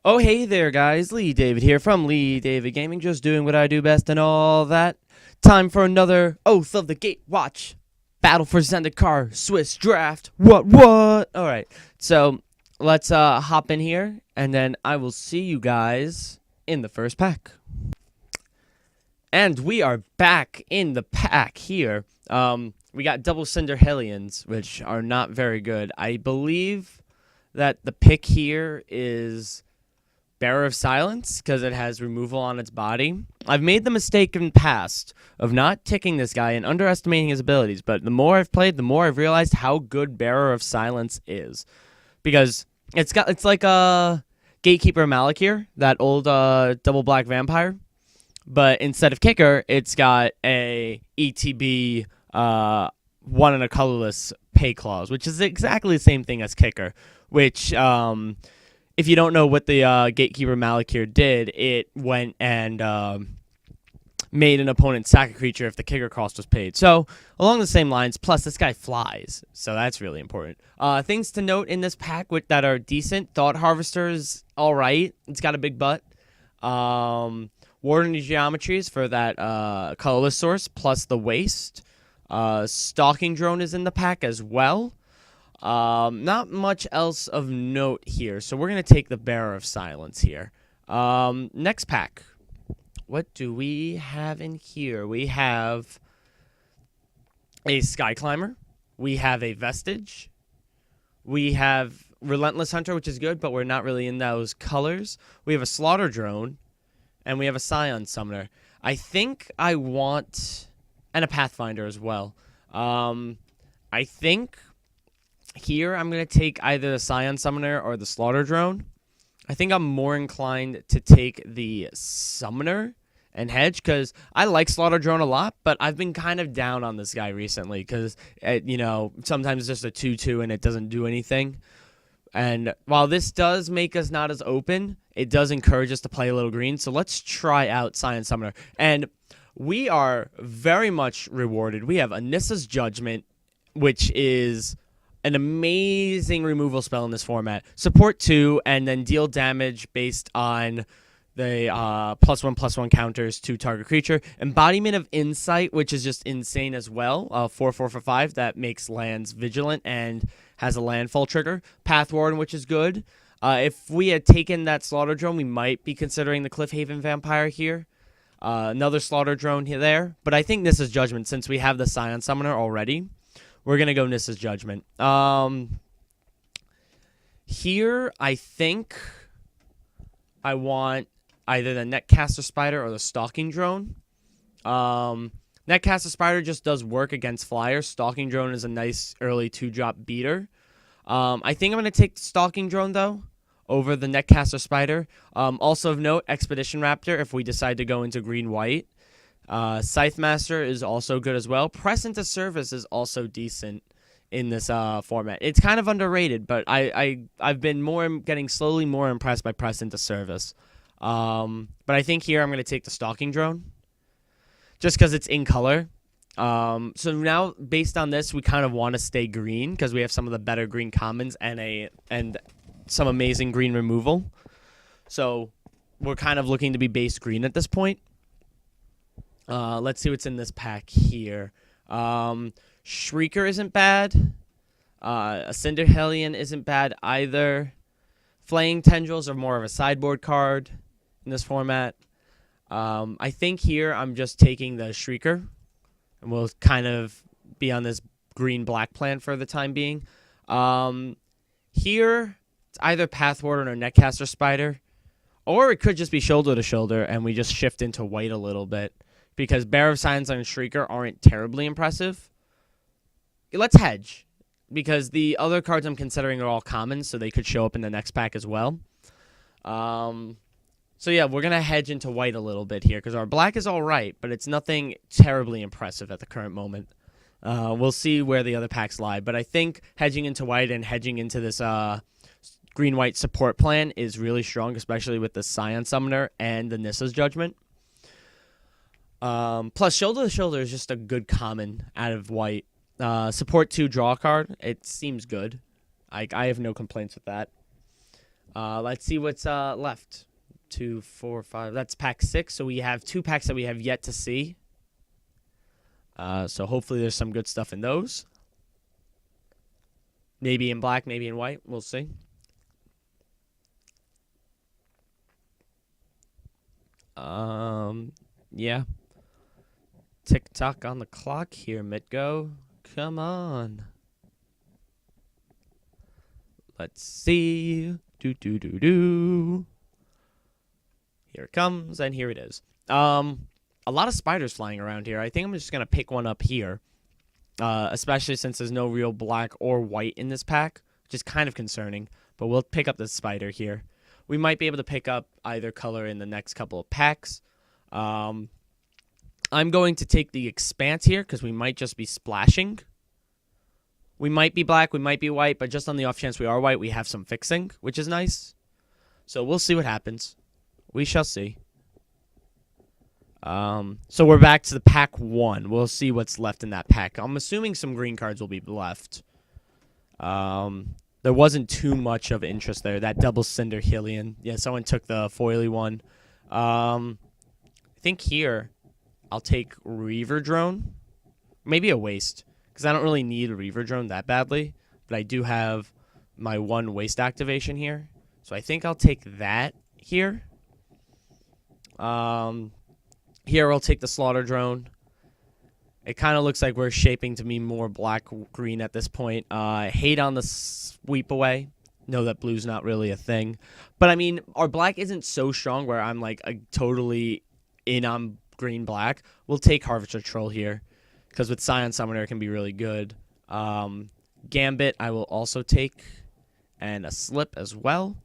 Oh, hey there, guys. Lee David here from Lee David Gaming, just doing what I do best and all that. Time for another Oath of the Gatewatch Battle for Zendikar Swiss Draft. What? All right, so let's hop in here, and then I will see you guys in the first pack. And we are back in the pack here. We got double Cinder Hellions, which are not very good. I believe that the pick here is Bearer of Silence, because it has removal on its body. I've made the mistake in the past of not ticking this guy and underestimating his abilities, but the more I've played, the more I've realized how good Bearer of Silence is. Because it's like a Gatekeeper Malakir, that old double black vampire. But instead of Kicker, it's got a ETB one and a colorless pay clause, which is exactly the same thing as Kicker, which if you don't know what the Gatekeeper Malakir did, it went and made an opponent sack a creature if the kicker cost was paid. So, along the same lines, plus this guy flies, so that's really important. Things to note in this pack that are decent. Thought Harvester is alright. It's got a big butt. Warden of Geometries for that colorless source, plus the waste. Stalking Drone is in the pack as well. Not much else of note here, so we're going to take the Bearer of Silence here. Next pack. What do we have in here? We have a Sky Climber. We have a Vestige. We have Relentless Hunter, which is good, but we're not really in those colors. We have a Slaughter Drone, and we have a Scion Summoner. I think I want... and a Pathfinder as well. I think... here, I'm going to take either the Scion Summoner or the Slaughter Drone. I think I'm more inclined to take the Summoner and hedge, because I like Slaughter Drone a lot, but I've been kind of down on this guy recently, because, sometimes it's just a 2-2 and it doesn't do anything. And while this does make us not as open, it does encourage us to play a little green, so let's try out Scion Summoner. And we are very much rewarded. We have Anissa's Judgment, which is an amazing removal spell in this format. Support 2, and then deal damage based on the +1/+1 counters to target creature. Embodiment of Insight, which is just insane as well. 4/4 for 5 that makes lands vigilant and has a landfall trigger. Path Warden, which is good. If we had taken that Slaughter Drone, we might be considering the Cliffhaven Vampire here. Another Slaughter Drone here there. But I think this is Judgment, since we have the Scion Summoner already. We're going to go Nissa's Judgment. Here, I think I want either the Netcaster Spider or the Stalking Drone. Netcaster Spider just does work against flyers. Stalking Drone is a nice early 2-drop beater. I think I'm going to take the Stalking Drone, though, over the Netcaster Spider. Also of note, Expedition Raptor, if we decide to go into green-white. Scythe Master is also good as well. Press into Service is also decent in this format. It's kind of underrated, but I've been getting slowly more impressed by Press into Service. But I think here I'm going to take the Stalking Drone, just because it's in color. So now, based on this, we kind of want to stay green, because we have some of the better green commons and some amazing green removal. So we're kind of looking to be base green at this point. Let's see what's in this pack here. Shrieker isn't bad. A Cinder Hellion isn't bad either. Flaying Tendrils are more of a sideboard card in this format. I think here I'm just taking the Shrieker, and we'll kind of be on this green-black plan for the time being. Here, it's either Path Warden or Netcaster Spider, or it could just be shoulder to shoulder, and we just shift into white a little bit, because Bearer of Silence and Shrieker aren't terribly impressive. Let's hedge, because the other cards I'm considering are all commons, so they could show up in the next pack as well. So yeah, we're going to hedge into white a little bit here, because our black is all right, but it's nothing terribly impressive at the current moment. We'll see where the other packs lie, but I think hedging into white and hedging into this green-white support plan is really strong, especially with the Scion Summoner and the Nissa's Judgment. Plus, Shoulder to Shoulder is just a good common out of white. Support 2, draw a card. It seems good. I have no complaints with that. Let's see what's left. 2, 4, 5. That's pack 6. So we have 2 packs that we have yet to see. So hopefully there's some good stuff in those. Maybe in black, maybe in white. We'll see. Yeah. Tick-tock on the clock here, Mitgo. Come on. Let's see. Do. Here it comes, and here it is. A lot of spiders flying around here. I think I'm just going to pick one up here. Especially since there's no real black or white in this pack, which is kind of concerning. But we'll pick up this spider here. We might be able to pick up either color in the next couple of packs. I'm going to take the Expanse here because we might just be splashing. We might be black, we might be white, but just on the off chance we are white, we have some fixing, which is nice. So we'll see what happens. We shall see. So we're back to the pack 1. We'll see what's left in that pack. I'm assuming some green cards will be left. There wasn't too much of interest there. That double Cinder Hylian. Yeah, someone took the foily one. I think here I'll take Reaver Drone. Maybe a Waste. Because I don't really need a Reaver Drone that badly. But I do have my 1 Waste activation here. So I think I'll take that here. Here I'll take the Slaughter Drone. It kind of looks like we're shaping to be more black-green at this point. Hate on the sweep away. Know that blue's not really a thing. But, I mean, our black isn't so strong where I'm, like, totally in on green-black. We'll take Harvester Troll here. Because with Scion Summoner, it can be really good. Gambit I will also take. And a Slip as well.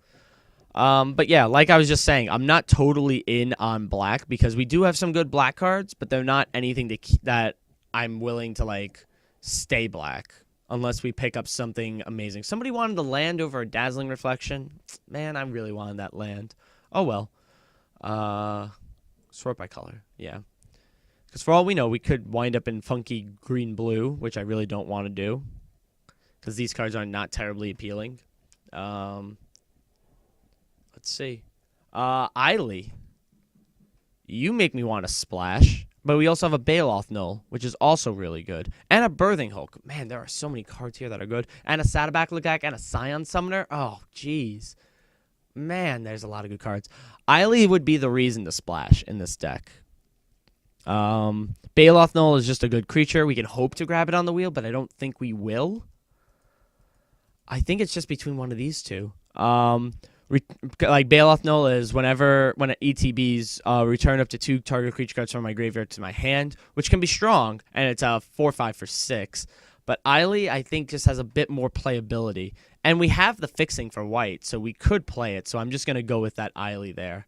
But yeah, like I was just saying, I'm not totally in on black because we do have some good black cards, but they're not anything that I'm willing to, like, stay black unless we pick up something amazing. Somebody wanted the land over a Dazzling Reflection. Man, I really wanted that land. Oh, well. Sort by color. Yeah. Because for all we know, we could wind up in funky green-blue, which I really don't want to do because these cards are not terribly appealing. Let's see. Eiley. You make me want to splash. But we also have a Baloth Null, which is also really good. And a Birthing Hulk. Man, there are so many cards here that are good. And a Saddleback Lagak and a Scion Summoner. Oh, jeez. Man, there's a lot of good cards. Eiley would be the reason to splash in this deck. Baloth Null is just a good creature. We can hope to grab it on the wheel, but I don't think we will. I think it's just between one of these two. Like Baloth Null is when it ETBs, return up to 2 target creature cards from my graveyard to my hand, which can be strong, and it's a 4/5 for 6. But Eiley, I think, just has a bit more playability, and we have the fixing for white, so we could play it. So I'm just gonna go with that Eiley there.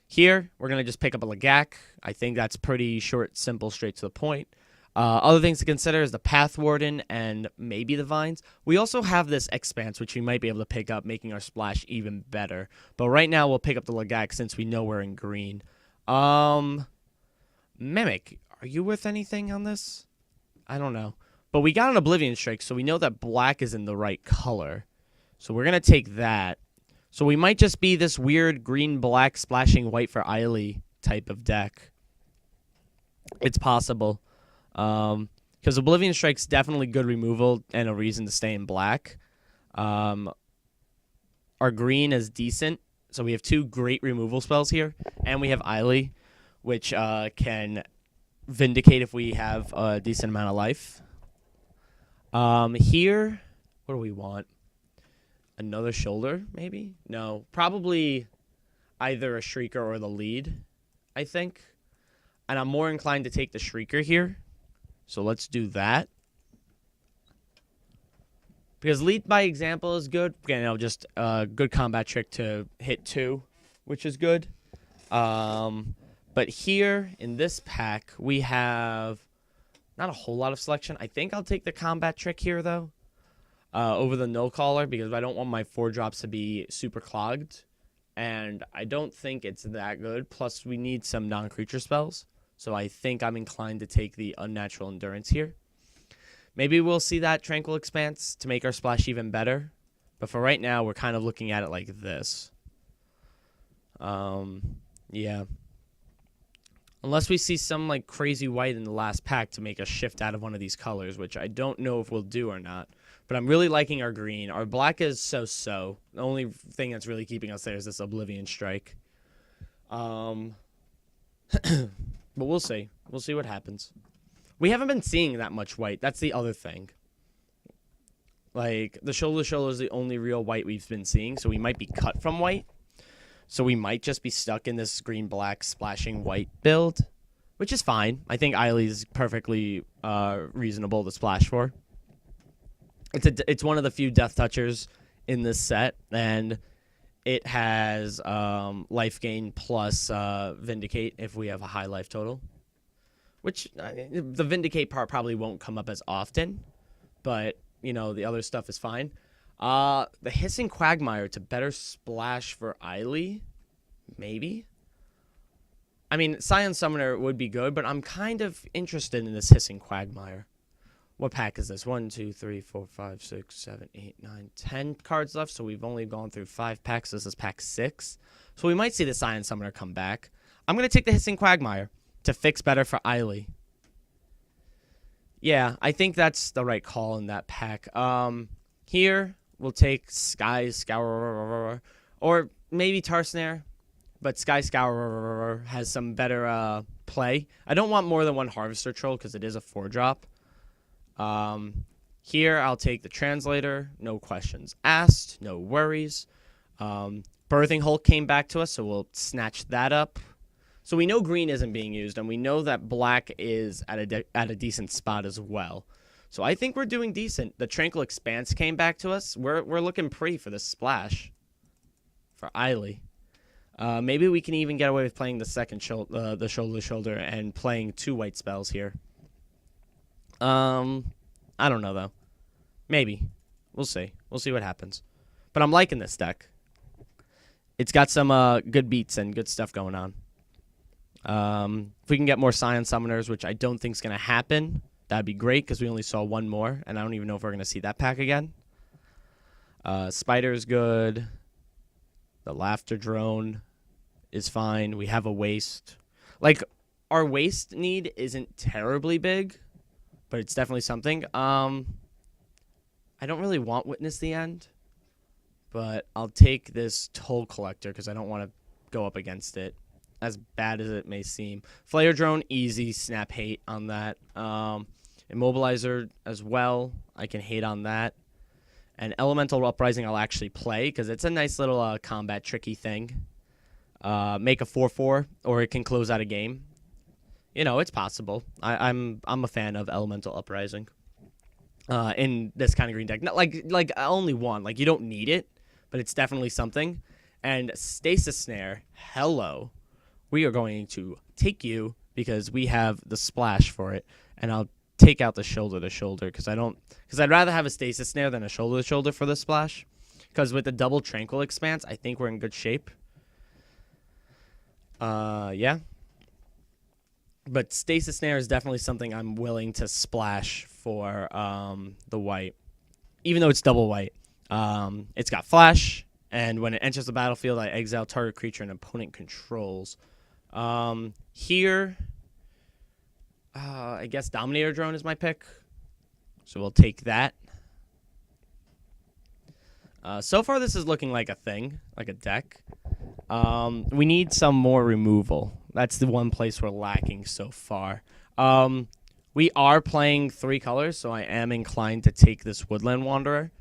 Here we're gonna just pick up a Lagak. I think that's pretty short, simple, straight to the point. Other things to consider is the Path Warden and maybe the Vines. We also have this Expanse, which we might be able to pick up, making our splash even better. But right now, we'll pick up the Lagak since we know we're in green. Mimic, are you worth anything on this? I don't know. But we got an Oblivion Strike, so we know that black is in the right color. So we're going to take that. So we might just be this weird green-black splashing white for Eiley type of deck. It's possible. Because Oblivion Strike's definitely good removal and a reason to stay in black. Our green is decent, so we have 2 great removal spells here, and we have Eiley, which can vindicate if we have a decent amount of life. Here, what do we want? Another shoulder, maybe? No, probably either a Shrieker or the lead, I think. And I'm more inclined to take the Shrieker here. So let's do that. Because lead by example is good. Just a good combat trick to hit 2, which is good. But here in this pack, we have not a whole lot of selection. I think I'll take the combat trick here, though, over the No Caller, because I don't want my 4-drops to be super clogged. And I don't think it's that good. Plus, we need some non-creature spells. So I think I'm inclined to take the Unnatural Endurance here. Maybe we'll see that Tranquil Expanse to make our splash even better. But for right now, we're kind of looking at it like this. Yeah. Unless we see some like crazy white in the last pack to make us shift out of one of these colors, which I don't know if we'll do or not. But I'm really liking our green. Our black is so-so. The only thing that's really keeping us there is this Oblivion Strike. But we'll see. We'll see what happens. We haven't been seeing that much white. That's the other thing. Like, the shoulder is the only real white we've been seeing, so we might be cut from white. So we might just be stuck in this green-black splashing white build, which is fine. I think Eiley's perfectly reasonable to splash for. It's one of the few Death Touchers in this set, and it has life gain plus Vindicate if we have a high life total. Which, the Vindicate part probably won't come up as often, but, you know, the other stuff is fine. The Hissing Quagmire to better splash for Eiley? Maybe? I mean, Scion Summoner would be good, but I'm kind of interested in this Hissing Quagmire. What pack is this? 1, 2, 3, 4, 5, 6, 7, 8, 9, 10 cards left, so we've only gone through 5 packs. This is pack 6. So we might see the Scion Summoner come back. I'm going to take the Hissing Quagmire to fix better for Eiley. Yeah, I think that's the right call in that pack. Here, we'll take Sky Scourer, or maybe Tarsnare, but Sky Scourer has some better play. I don't want more than one Harvester Troll because it is a 4-drop. Here, I'll take the Translator, no questions asked, no worries. Birthing Hulk came back to us, so we'll snatch that up. So we know green isn't being used, and we know that black is at a decent spot as well. So I think we're doing decent. The Tranquil Expanse came back to us. We're looking pretty for this splash for Eiley. Maybe we can even get away with playing the second shoulder to shoulder and playing 2 white spells here. I don't know though. Maybe. We'll see. We'll see what happens. But I'm liking this deck. It's got some good beats and good stuff going on. If we can get more Scion Summoners, which I don't think is going to happen, that'd be great because we only saw one more, and I don't even know if we're going to see that pack again. Spider's good. The Laughter Drone is fine. We have a waste. Like, our waste need isn't terribly big, but it's definitely something. I don't really want Witness the End, but I'll take this Toll Collector because I don't want to go up against it, as bad as it may seem. Flare Drone, easy. Snap hate on that. Immobilizer as well. I can hate on that. And Elemental Uprising I'll actually play because it's a nice little combat tricky thing. Make a 4/4, or it can close out a game. You know, it's possible. I'm a fan of Elemental Uprising in this kind of green deck. Not like only one. Like, you don't need it, but it's definitely something. And Stasis Snare, hello. We are going to take you because we have the splash for it, and I'll take out the shoulder to shoulder because I'd rather have a Stasis Snare than a shoulder to shoulder for the splash. Because with the double Tranquil Expanse, I think we're in good shape. Yeah. But Stasis Snare is definitely something I'm willing to splash for the white, even though it's double white. It's got flash, and when it enters the battlefield, I exile target creature an opponent controls. Here, I guess Dominator Drone is my pick, so we'll take that. So far, this is looking like a thing, like a deck. We need some more removal. That's the one place we're lacking so far. We are playing 3 colors, so I am inclined to take this Woodland Wanderer.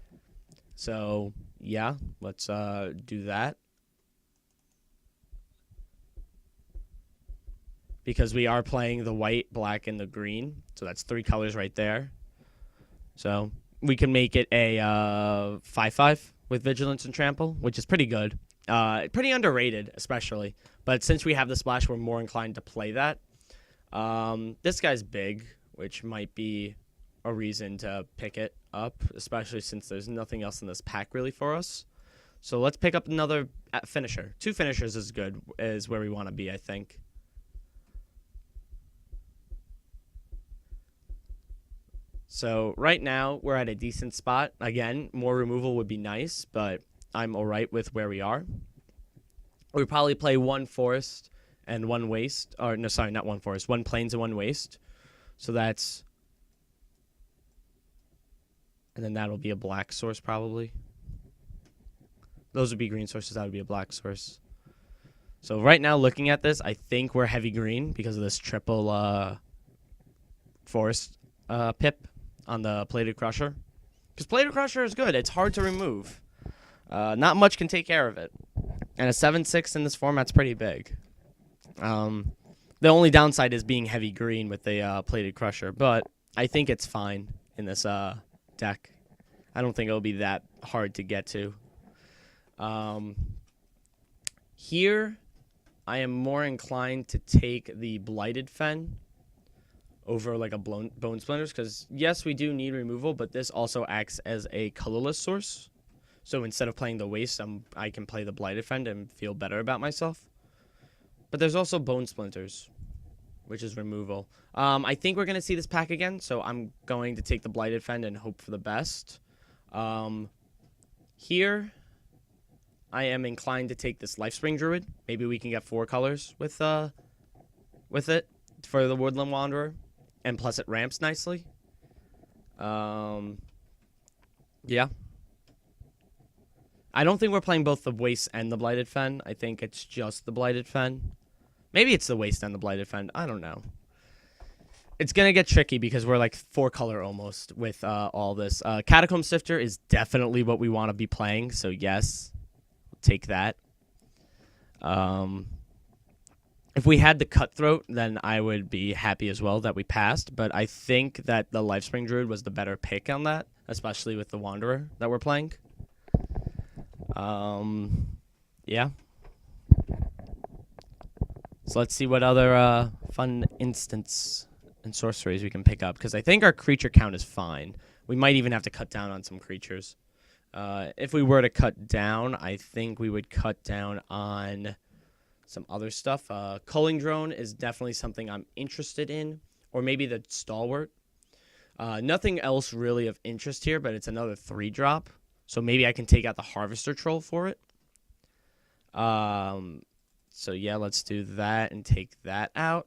So, yeah, let's do that. Because we are playing the white, black, and the green. So that's 3 colors right there. So we can make it a 5/5 with Vigilance and Trample, which is pretty good. Pretty underrated, especially. But since we have the splash, we're more inclined to play that. This guy's big, which might be a reason to pick it up, especially since there's nothing else in this pack really for us. So let's pick up another finisher. 2 finishers is good, is where we want to be, I think. So right now we're at a decent spot. Again, more removal would be nice, but I'm all right with where we are. We probably play one forest and one waste, or no, sorry, not one forest, one plains and one waste. So that's, and then that'll be a black source probably. Those would be green sources. That would be a black source. So right now, looking at this, I think we're heavy green because of this triple forest pip on the plated crusher. Because plated crusher is good. It's hard to remove. Not much can take care of it. And a 7/6 in this format's pretty big. The only downside is being heavy green with the plated crusher, but I think it's fine in this deck. I don't think it'll be that hard to get to. Here, I am more inclined to take the Blighted Fen over like a Bone Splinters, because yes, we do need removal, but this also acts as a colorless source. So instead of playing the Waste, I can play the Blighted Fen and feel better about myself. But there's also Bone Splinters, which is removal. I think we're going to see this pack again, so I'm going to take the Blighted Fen and hope for the best. Here, I am inclined to take this Lifespring Druid. Maybe we can get 4 colors with it for the Woodland Wanderer. And plus it ramps nicely. Yeah. I don't think we're playing both the Waste and the Blighted Fen. I think it's just the Blighted Fen. Maybe it's the Waste and the Blighted Fen. I don't know. It's going to get tricky because we're like 4 color almost with all this. Catacomb Sifter is definitely what we want to be playing. So yes, take that. If we had the Cutthroat, then I would be happy as well that we passed. But I think that the Lifespring Druid was the better pick on that, especially with the Wanderer that we're playing. Yeah. So let's see what other fun instants and sorceries we can pick up, because I think our creature count is fine. We might even have to cut down on some creatures. If we were to cut down, I think we would cut down on some other stuff. Culling Drone is definitely something I'm interested in, or maybe the Stalwart. Nothing else really of interest here, but it's another 3-drop, so maybe I can take out the Harvester Troll for it. So yeah, let's do that and take that out.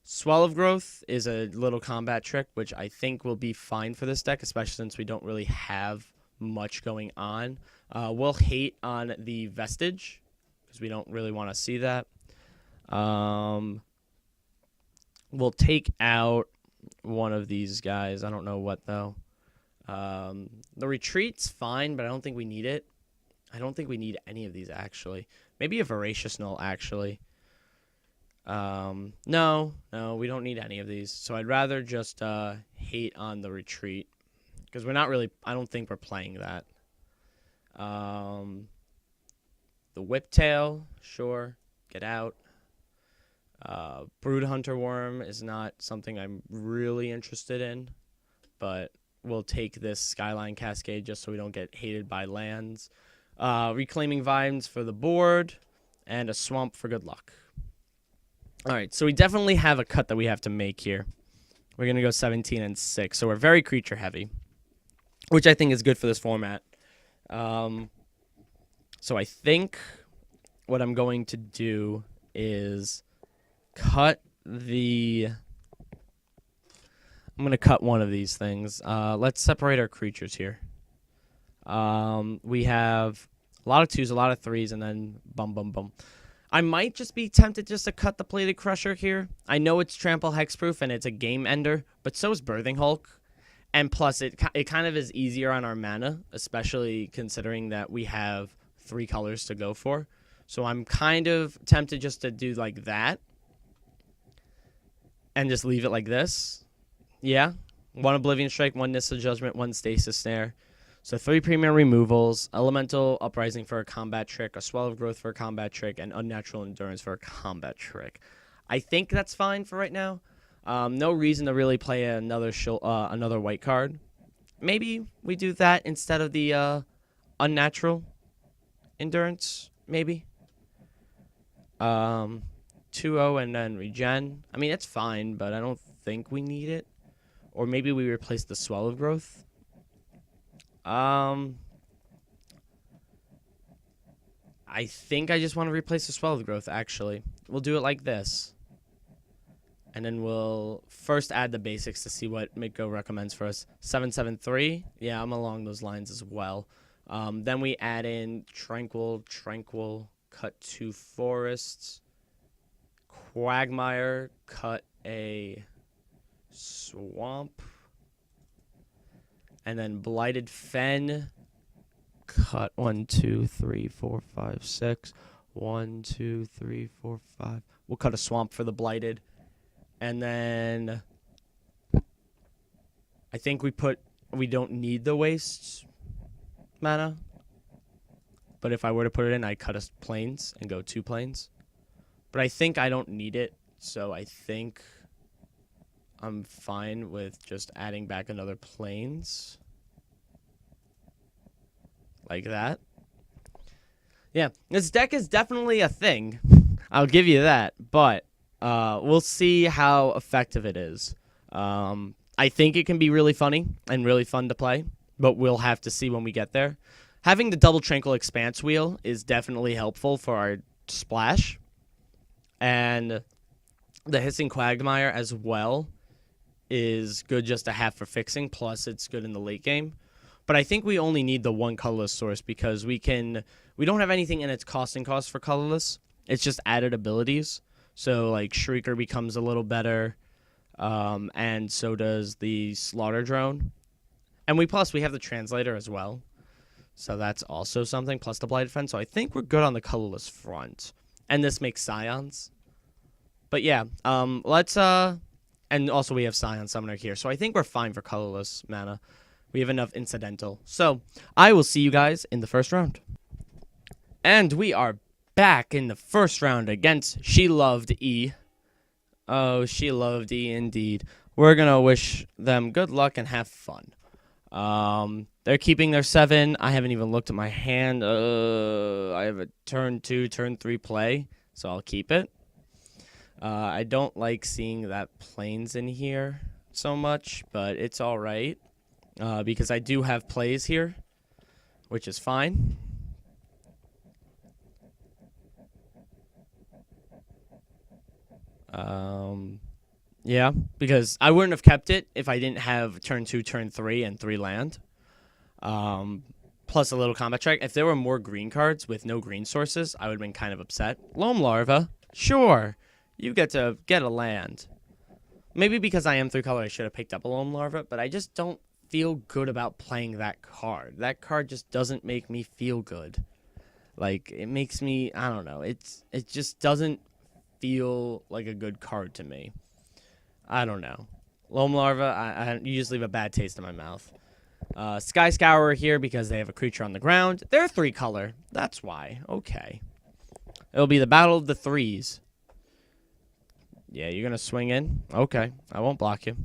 Swell of Growth is a little combat trick, which I think will be fine for this deck, especially since we don't really have much going on. We'll hate on the Vestige, because we don't really want to see that. We'll take out one of these guys. I don't know what, though. The Retreat's fine, but I don't think we need it. I don't think we need any of these, actually. Maybe a Voracious Null, actually. No, we don't need any of these. So I'd rather just hate on the Retreat, because we're not really, I don't think we're playing that. The Whiptail, sure, get out. Brood Hunter Worm is not something I'm really interested in, but we'll take this Skyline Cascade just so we don't get hated by lands. Reclaiming Vines for the board, and a Swamp for good luck. Alright, so we definitely have a cut that we have to make here. We're going to go 17 and 6, so we're very creature heavy, which I think is good for this format. So I think what I'm going to do is cut the... I'm going to cut one of these things. Let's separate our creatures here. We have a lot of 2s, a lot of 3s, and then bum, bum, bum. I might just be tempted just to cut the Plated Crusher here. I know it's Trample Hexproof and it's a game ender, but so is Birthing Hulk. And plus, it kind of is easier on our mana, especially considering that we have 3 colors to go for. So I'm kind of tempted just to do like that. And just leave it like this. Yeah. 1 Oblivion Strike, 1 Nissa Judgment, 1 Stasis Snare. So 3 premium removals, Elemental Uprising for a combat trick, a Swell of Growth for a combat trick, and Unnatural Endurance for a combat trick. I think that's fine for right now. No reason to really play another white card. Maybe we do that instead of the Unnatural Endurance, maybe. 2-0 and then Regen. I mean, it's fine, but I don't think we need it. Or maybe we replace the Swell of Growth. I think I just want to replace the Swell of Growth, actually. We'll do it like this. And then we'll first add the basics to see what Midgo recommends for us. 773. Yeah, I'm along those lines as well. Then we add in Tranquil, cut 2 forests. Quagmire, cut a swamp. And then Blighted Fen, cut 1, 2, 3, 4, 5, 6. 1, 2, 3, 4, 5. We'll cut a swamp for the Blighted. And then I think we don't need the waste mana. But if I were to put it in, I'd cut us plains and go 2 plains. But I think I don't need it, so I think I'm fine with just adding back another plains. Like that. Yeah, this deck is definitely a thing. I'll give you that, but we'll see how effective it is. I think it can be really funny and really fun to play, but we'll have to see when we get there. Having the double Tranquil Expanse wheel is definitely helpful for our splash. And the Hissing Quagmire as well is good just to have for fixing, plus it's good in the late game. But I think we only need the one colorless source because we don't have anything in its cost for colorless. It's just added abilities. So like Shrieker becomes a little better, and so does the Slaughter Drone. And we have the Translator as well. So that's also something, plus the Blighted Fen. So I think we're good on the colorless front. And this makes Scions. But yeah, and also we have Scion Summoner here. So I think we're fine for colorless mana. We have enough incidental. So I will see you guys in the first round. And we are back in the first round against She Loved E. Oh, She Loved E indeed. We're going to wish them good luck and have fun. They're keeping their 7. I haven't even looked at my hand. I have a turn 2, turn 3 play, so I'll keep it. I don't like seeing that plains in here so much, but it's all right because I do have plays here, which is fine. Yeah, because I wouldn't have kept it if I didn't have turn 2, turn 3, and 3 land. Plus a little combat check. If there were more green cards with no green sources, I would have been kind of upset. Loam Larva, sure, you get to get a land. Maybe because I am 3 color, I should have picked up a Loam Larva, but I just don't feel good about playing that card. That card just doesn't make me feel good. Like, it makes me, I don't know, it just doesn't feel like a good card to me. I don't know. Loam Larva, you just leave a bad taste in my mouth. Sky Scourer here because they have a creature on the ground. They're 3 color. That's why. Okay. It'll be the battle of the 3s. Yeah, you're going to swing in? Okay. I won't block you.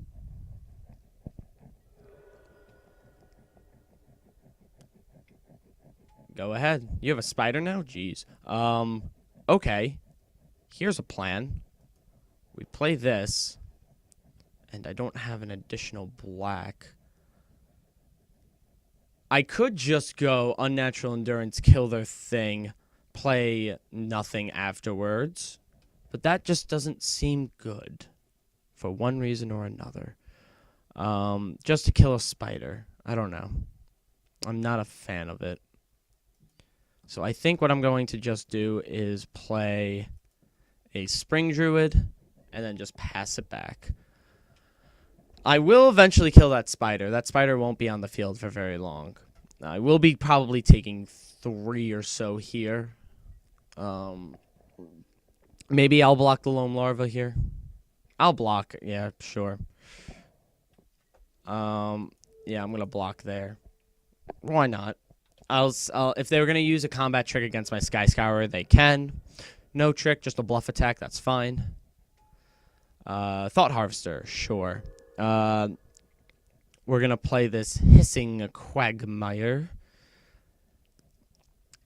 Go ahead. You have a spider now? Jeez. Okay. Here's a plan. We play this. And I don't have an additional black. I could just go Unnatural Endurance, kill their thing, play nothing afterwards. But that just doesn't seem good. For one reason or another. Just to kill a spider. I don't know. I'm not a fan of it. So I think what I'm going to just do is play a Spring Druid and then just pass it back. I will eventually kill that spider. That spider won't be on the field for very long. I will be probably taking 3 or so here. Maybe I'll block the Loam Larva here. I'll block. Yeah, sure. Yeah, I'm going to block there. Why not? If they were going to use a combat trick against my Sky Scourer, they can. No trick, just a bluff attack. That's fine. Thought Harvester, sure. We're going to play this Hissing Quagmire.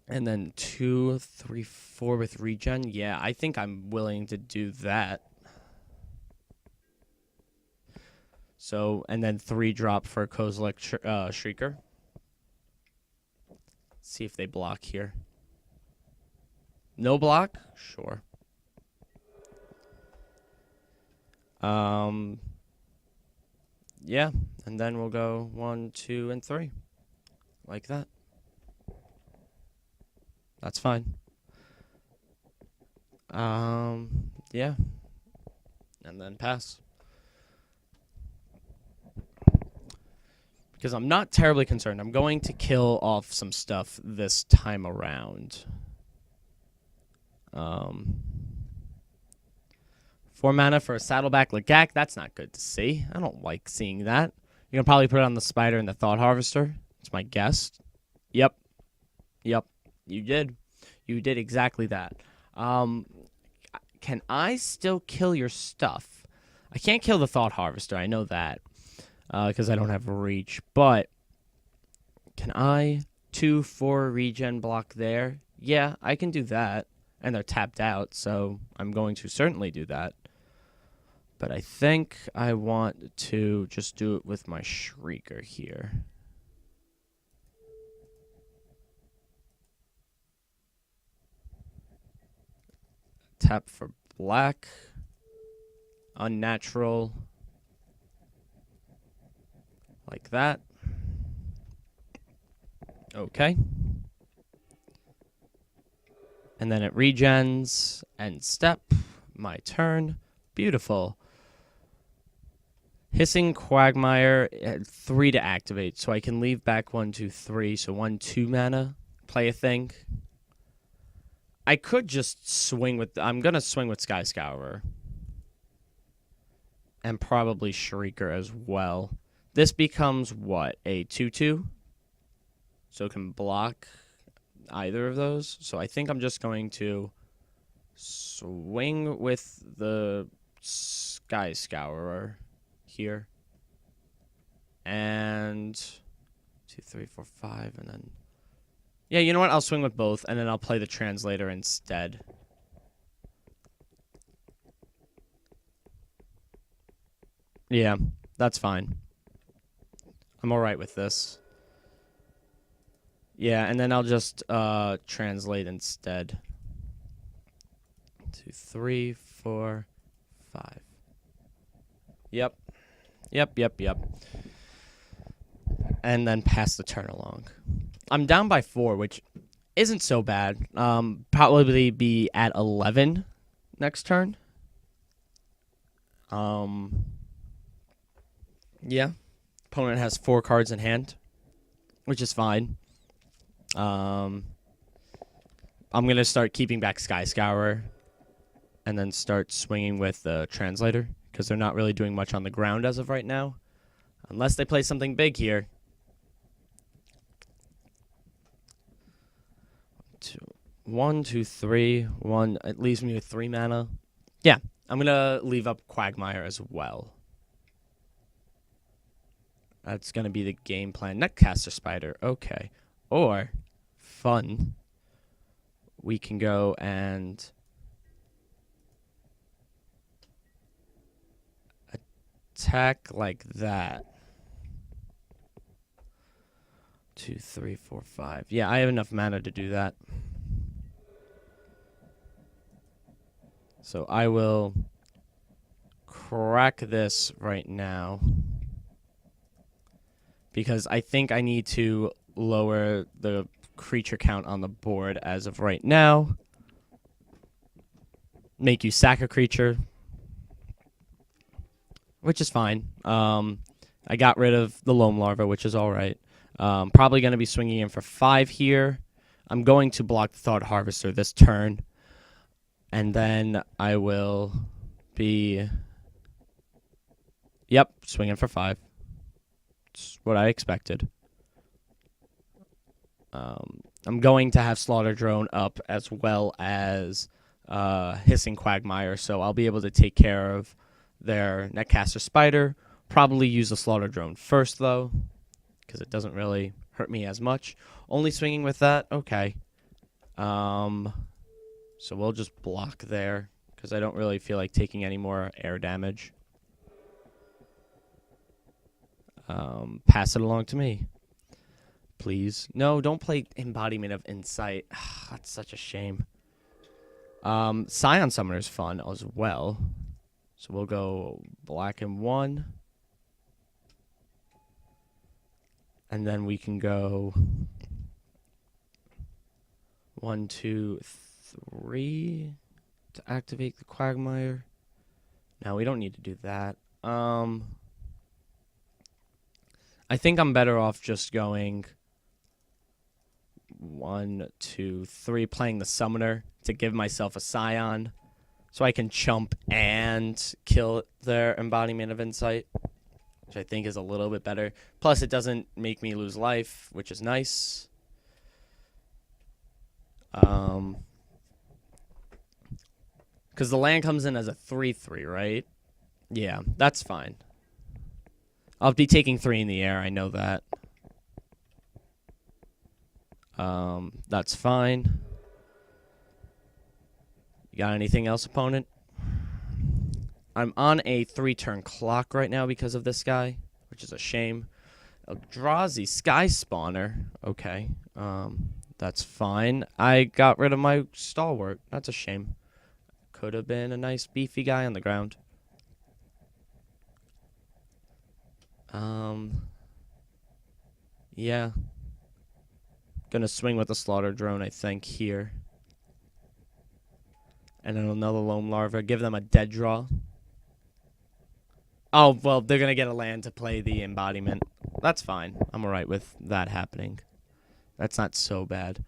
And then 2, 3, 4 with regen. Yeah, I think I'm willing to do that. So, and then 3 drop for Kozilek Shrieker. See if they block here. No block? Sure. Yeah, and then we'll go 1, 2, and 3. Like that. That's fine. Yeah. And then pass. Because I'm not terribly concerned. I'm going to kill off some stuff this time around. 4 mana for a Saddleback Legak. That's not good to see. I don't like seeing that. You're going to probably put it on the Spider and the Thought Harvester. It's my guess. Yep. Yep. You did. You did exactly that. Can I still kill your stuff? I can't kill the Thought Harvester. I know that. Because I don't have reach. But can I 2/4 regen block there? Yeah, I can do that. And they're tapped out, so I'm going to certainly do that. But I think I want to just do it with my Shrieker here. Tap for black. Unnatural. Like that. Okay. And then it regens. End step. My turn. Beautiful. Hissing Quagmire. 3 to activate. So I can leave back 1, 2, 3. So 1, 2 mana. Play a thing. I could just swing with... I'm going to swing with Sky Scourer. And probably Shrieker as well. This becomes what? A 2/2? So it can block either of those. So I think I'm just going to swing with the Sky Scourer here. And 2, 3, 4, 5, and then... Yeah, you know what? I'll swing with both, and then I'll play the Translator instead. Yeah, that's fine. I'm alright with this. Yeah, and then I'll just translate instead. 2, 3, 4, 5. Yep. Yep. And then pass the turn along. I'm down by 4, which isn't so bad. Probably be at 11 next turn. Yeah. Opponent has 4 cards in hand, which is fine. I'm going to start keeping back Sky Scourer and then start swinging with the Translator because they're not really doing much on the ground as of right now. Unless they play something big here. 1, 2, 3. 1. It leaves me with 3 mana. Yeah, I'm going to leave up Quagmire as well. That's going to be the game plan. Netcaster Spider. Okay. Or, fun, we can go and attack like that. 2, 3, 4, 5. Yeah, I have enough mana to do that. So I will crack this right now. Because I think I need to lower the creature count on the board as of right now. Make you sack a creature. Which is fine. I got rid of the Loam Larva, which is alright. Probably going to be swinging in for 5 here. I'm going to block the Thought Harvester this turn. And then I will be... Yep, swinging for 5. It's what I expected. I'm going to have Slaughter Drone up as well as Hissing Quagmire, so I'll be able to take care of their Netcaster Spider. Probably use the Slaughter Drone first, though, because it doesn't really hurt me as much. Only swinging with that? Okay. So we'll just block there, because I don't really feel like taking any more air damage. Pass it along to me, please. No, don't play Embodiment of Insight. That's such a shame. Scion Summoner's fun as well. So we'll go black and 1. And then we can go 1, 2, 3 to activate the Quagmire. No, we don't need to do that. I think I'm better off just going 1, 2, 3, playing the Summoner to give myself a Scion so I can chump and kill their Embodiment of Insight, which I think is a little bit better. Plus, it doesn't make me lose life, which is nice. Because the land comes in as a 3/3, right? Yeah, that's fine. I'll be taking 3 in the air, I know that. That's fine. You got anything else, opponent? I'm on a 3-turn clock right now because of this guy, which is a shame. Eldrazi Sky Spawner. Okay. That's fine. I got rid of my Stalwart. That's a shame. Could have been a nice beefy guy on the ground. Yeah. Gonna swing with the Slaughter Drone, I think, here. And then another Loam Larva. Give them a dead draw. Oh, well, they're gonna get a land to play the Embodiment. That's fine. I'm alright with that happening. That's not so bad.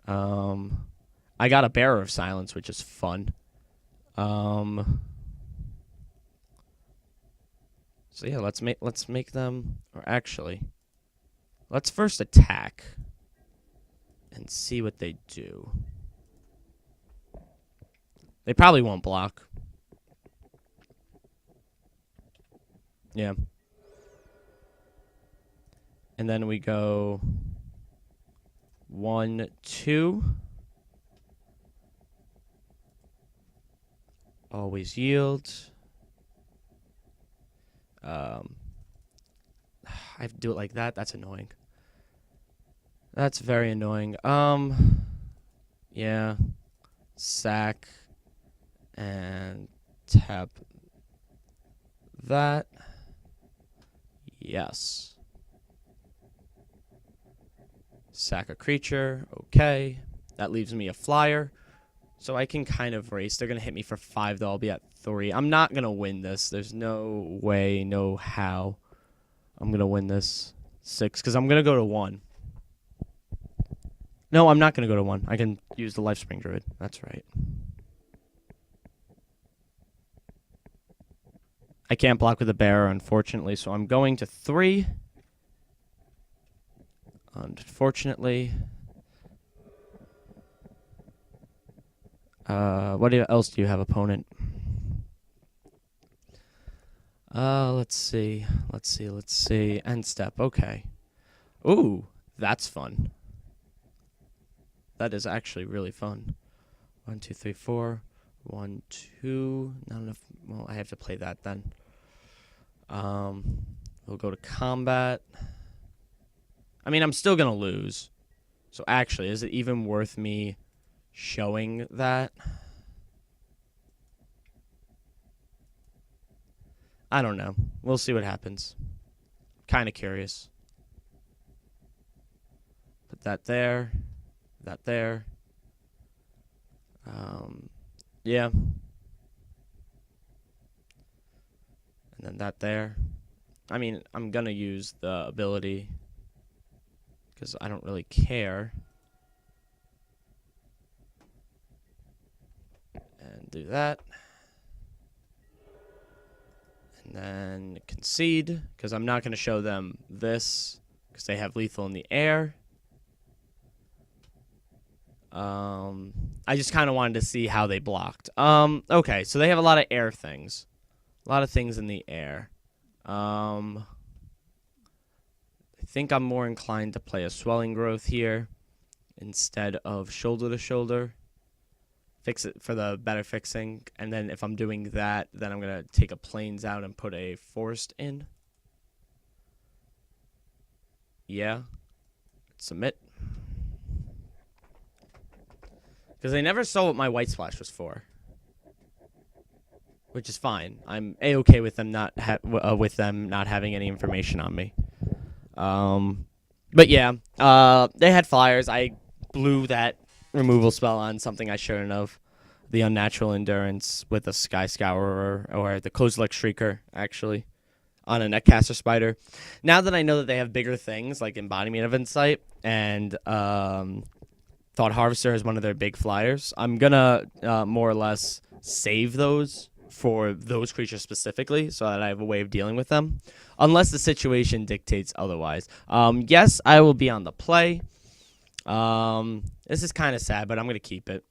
I got a Bearer of Silence, which is fun. So yeah, let's make them, or actually, let's first attack and see what they do. They probably won't block. Yeah. And then we go 1, 2. Always yield. I have to do it like that. That's annoying. That's very annoying. Yeah. Sack and tap that. Yes. Sack a creature. Okay. That leaves me a flyer. So I can kind of race. They're going to hit me for 5, though. I'll be at 3. I'm not going to win this. There's no way, no how I'm going to win this. 6, because I'm going to go to 1. No, I'm not going to go to 1. I can use the Lifespring Druid. That's right. I can't block with a Bearer, unfortunately, so I'm going to 3. Unfortunately. What else do you have, opponent? Let's see. End step. Okay. Ooh, that's fun. That is actually really fun. 1, 2, 3, 4. 1, 2. Not enough. Well, I have to play that then. We'll go to combat. I mean, I'm still gonna lose. So actually, is it even worth me showing that? I don't know. We'll see what happens. Kind of curious. Put that there. That there. Yeah. And then that there. I mean, I'm going to use the ability because I don't really care. And do that. And then concede, because I'm not going to show them this, because they have lethal in the air. I just kind of wanted to see how they blocked. Okay, so they have a lot of air things. A lot of things in the air. I think I'm more inclined to play a Swelling Growth here instead of Shoulder to Shoulder. Fix it for the better fixing, and then if I'm doing that, then I'm going to take a Plains out and put a Forest in. Yeah. Submit. Because they never saw what my white splash was for. Which is fine. I'm A-okay with them not having any information on me. But yeah, they had flyers. I blew that removal spell on something I shouldn't have. The Unnatural Endurance with a Sky Scourer or the Kozilek Shrieker, actually, on a Netcaster Spider. Now that I know that they have bigger things like Embodiment of Insight and Thought Harvester is one of their big flyers, I'm going to more or less save those for those creatures specifically so that I have a way of dealing with them, unless the situation dictates otherwise. Yes, I will be on the play. This is kind of sad, but I'm going to keep it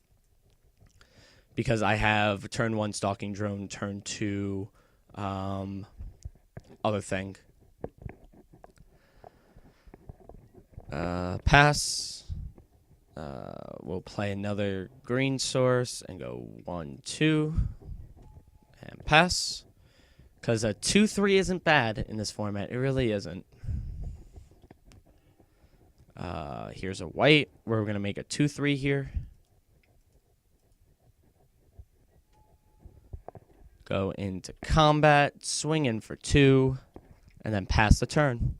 because I have turn 1 Stalking Drone, turn 2 other thing. Pass. We'll play another green source and go 1, 2. And pass. Because a 2-3 isn't bad in this format. It really isn't. Here's a white. We're going to make a 2-3 here. Go into combat. Swing in for 2. And then pass the turn.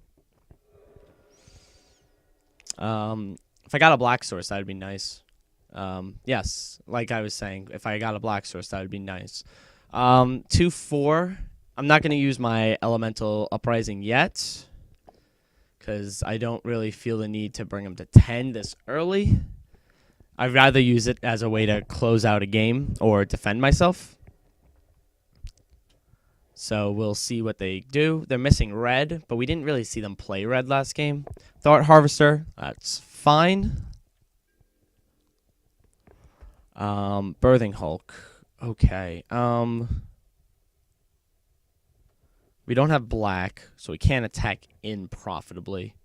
If I got a black source, that would be nice. Yes, like I was saying, if I got a black source, that would be nice. 2-4. I'm not going to use my Elemental Uprising yet, because I don't really feel the need to bring them to 10 this early. I'd rather use it as a way to close out a game or defend myself. So we'll see what they do. They're missing red, but we didn't really see them play red last game. Thought Harvester, that's fine. Birthing Hulk. Okay. We don't have black, so we can't attack in profitably.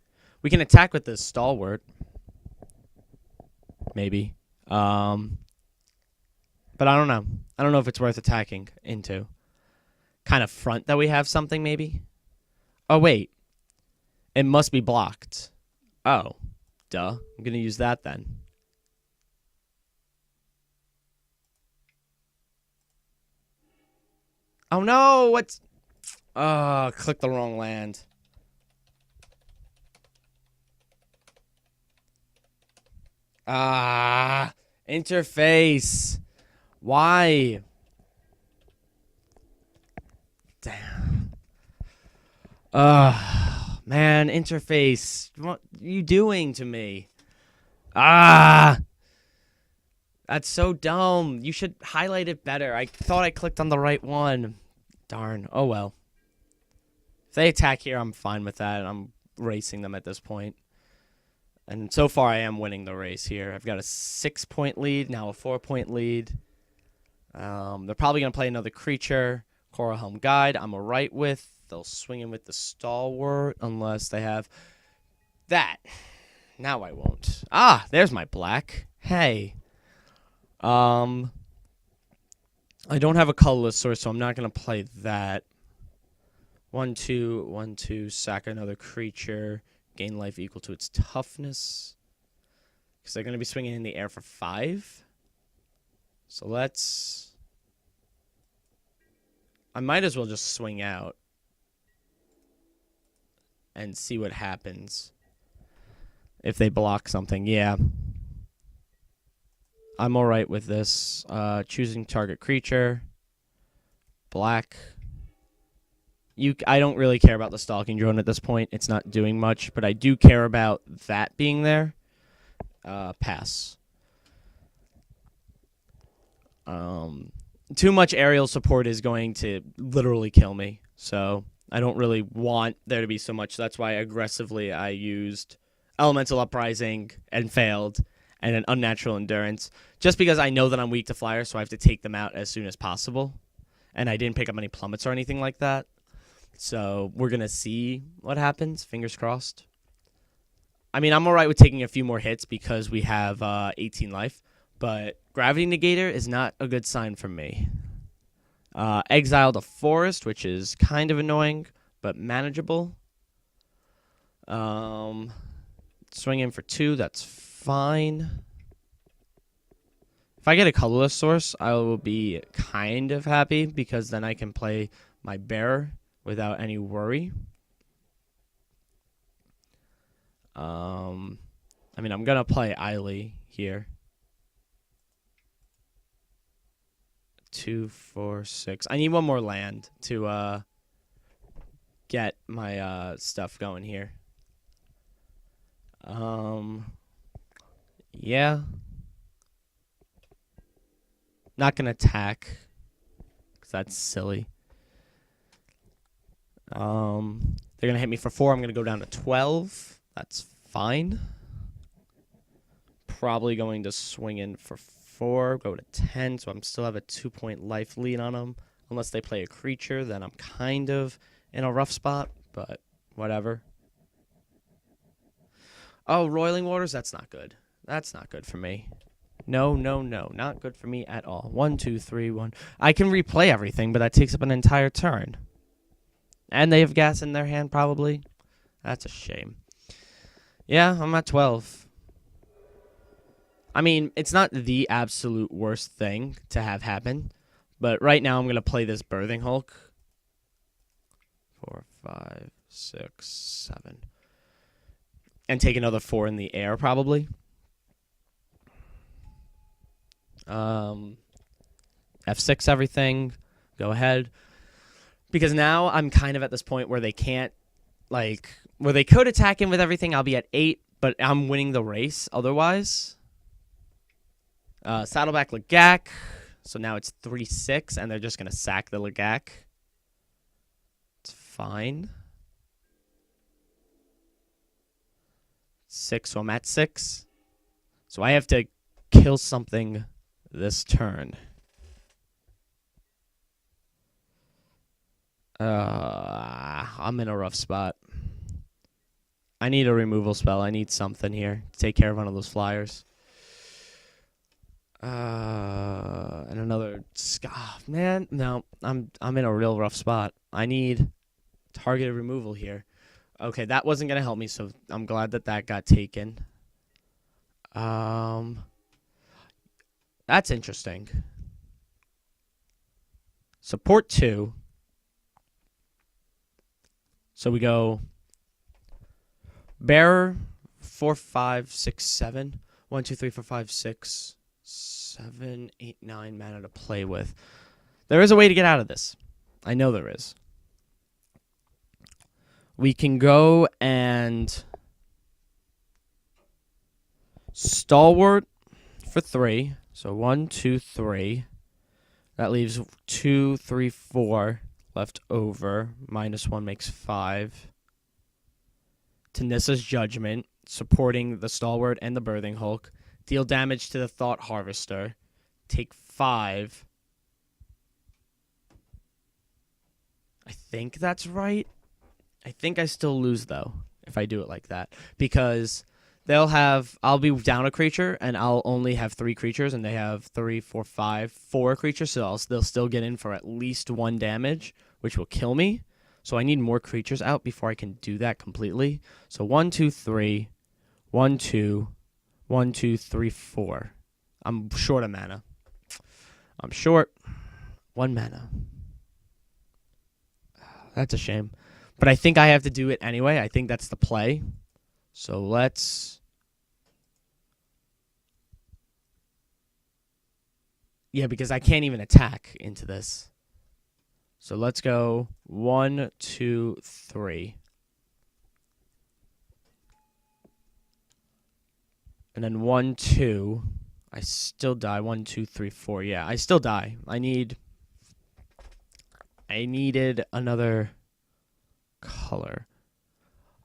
We can attack with this Stalwart. Maybe. But I don't know. I don't know if it's worth attacking into. Kind of front that we have something, maybe? Oh, wait. It must be blocked. Oh. Duh. I'm going to use that then. Oh, no. What's... click the wrong land. Interface. Why? Damn. Man, interface. What are you doing to me? That's so dumb. You should highlight it better. I thought I clicked on the right one. Darn. Oh, well. If they attack here, I'm fine with that. I'm racing them at this point. And so far, I am winning the race here. I've got a 6-point lead, now a 4-point lead. They're probably going to play another creature. Coral Helm Guide, I'm alright with. They'll swing in with the Stalwart unless they have that. Now I won't. There's my black. Hey. I don't have a colorless source, so I'm not going to play that. 1-2, 1-2, sack another creature. Gain life equal to its toughness. Because they're going to be swinging in the air for 5. So let's... I might as well just swing out. And see what happens. If they block something, yeah. I'm alright with this. Choosing target creature. Black. I don't really care about the Stalking Drone at this point. It's not doing much, but I do care about that being there. Pass. Too much aerial support is going to literally kill me, so I don't really want there to be so much. That's why aggressively I used Elemental Uprising and failed, and an Unnatural Endurance, just because I know that I'm weak to flyers, so I have to take them out as soon as possible. And I didn't pick up any plummets or anything like that. So we're going to see what happens. Fingers crossed. I mean, I'm all right with taking a few more hits because we have 18 life. But Gravity Negator is not a good sign for me. Exiled a Forest, which is kind of annoying, but manageable. Swing in for 2, that's fine. If I get a colorless source, I will be kind of happy because then I can play my bear without any worry. I mean, I'm going to play Eiley here. 2, 4, 6. I need one more land to get my stuff going here. Yeah. Not going to attack because that's silly. They're going to hit me for 4. I'm going to go down to 12. That's fine. Probably going to swing in for 4, go to 10, so I'm still have a 2-point life lead on them. Unless they play a creature, then I'm kind of in a rough spot, but whatever. Oh, Roiling Waters, that's not good. That's not good for me. No, no, no, not good for me at all. 1, 2, 3, 1. I can replay everything, but that takes up an entire turn. And they have gas in their hand, probably. That's a shame. Yeah, I'm at 12. I mean, it's not the absolute worst thing to have happen, but right now I'm going to play this Birthing Hulk. 4, 5, 6, 7. And take another 4 in the air, probably. F6 everything. Go ahead. Because now I'm kind of at this point where they can't, like, where they could attack in with everything. I'll be at 8, but I'm winning the race otherwise. Saddleback Legak. So now it's 3-6, and they're just going to sack the Legak. It's fine. 6, so I'm at 6. So I have to kill something this turn. I'm in a rough spot. I need a removal spell. I need something here to take care of one of those flyers. And another scoff. Man, no, I'm in a real rough spot. I need targeted removal here. Okay, that wasn't gonna help me, so I'm glad that that got taken. That's interesting. Support 2. So we go bearer 4, 5, 6, 7. 1, 2, 3, 4, 5, 6, 7, 8, 9 mana to play with. There is a way to get out of this. I know there is. We can go and Stalwart for 3. So 1, 2, 3. That leaves 2, 3, 4 left over. -1 makes 5. Tanissa's Judgment, supporting the Stalwart and the Birthing Hulk. Deal damage to the Thought Harvester. Take 5. I think that's right. I think I still lose, though, if I do it like that. Because I'll be down a creature, and I'll only have 3 creatures, and they have 3, 4, 5, 4 creatures, so they'll still get in for at least 1 damage, which will kill me. So I need more creatures out before I can do that completely. So 1, 2, 3, 1, 2, 1, 2, 3, 4. I'm short of mana. I'm short 1 mana. That's a shame. But I think I have to do it anyway. I think that's the play. So let's... Yeah, because I can't even attack into this. So let's go 1, 2, 3. And then 1, 2. I still die. 1, 2, 3, 4. Yeah, I still die. I needed another color.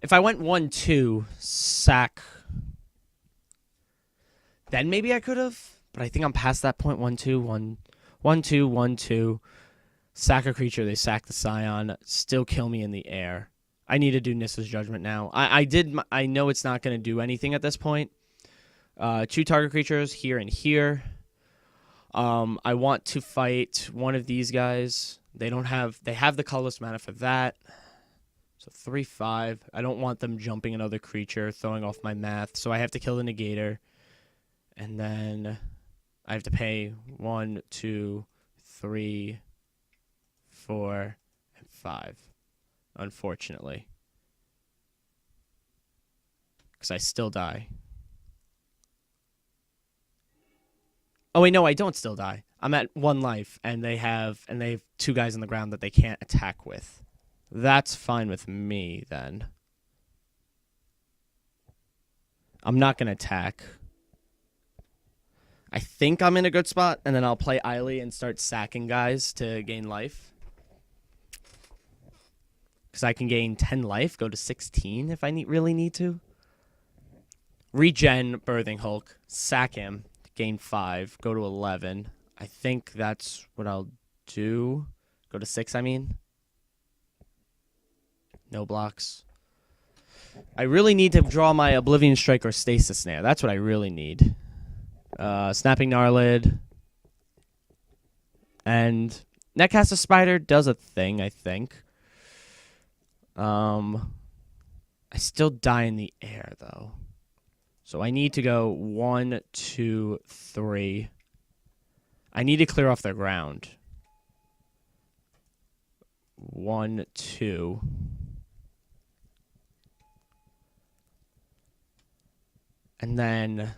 If I went 1, 2, sack, then maybe I could have. But I think I'm past that point. 1, 2, 1, 1, 2, 1, 2. Sack a creature. They sack the Scion. Still kill me in the air. I need to do Nissa's Judgment now. I know it's not going to do anything at this point. 2 target creatures here and here. I want to fight one of these guys. They have the colorless mana for that. So 3/5. I don't want them jumping another creature, throwing off my math. So I have to kill the negator. And then I have to pay 1, 2, 3, 4, and 5. Unfortunately. Because I still die. Oh wait, no, I don't still die. I'm at 1 life, and they have 2 guys on the ground that they can't attack with. That's fine with me, then. I'm not going to attack. I think I'm in a good spot, and then I'll play Eiley and start sacking guys to gain life. Because I can gain 10 life, go to 16 if I really need to. Regen Birthing Hulk, sack him, gain 5, go to 11. I think that's what I'll do. Go to 6, I mean. No blocks. I really need to draw my Oblivion Strike or Stasis Snare. That's what I really need. Snapping Gnarlid. And Netcaster Spider does a thing, I think. I still die in the air, though. So I need to go 1, 2, 3. I need to clear off their ground. 1, 2. And then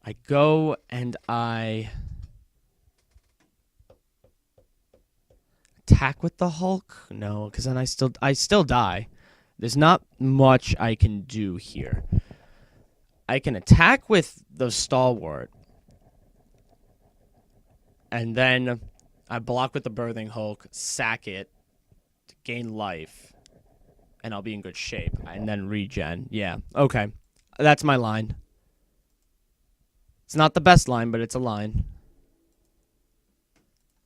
I go and I attack with the Hulk? No, because then I still die. There's not much I can do here. I can attack with the Stalwart. And then I block with the Birthing Hulk, sack it, to gain life. And I'll be in good shape. And then regen. Yeah, okay. That's my line. It's not the best line, but it's a line.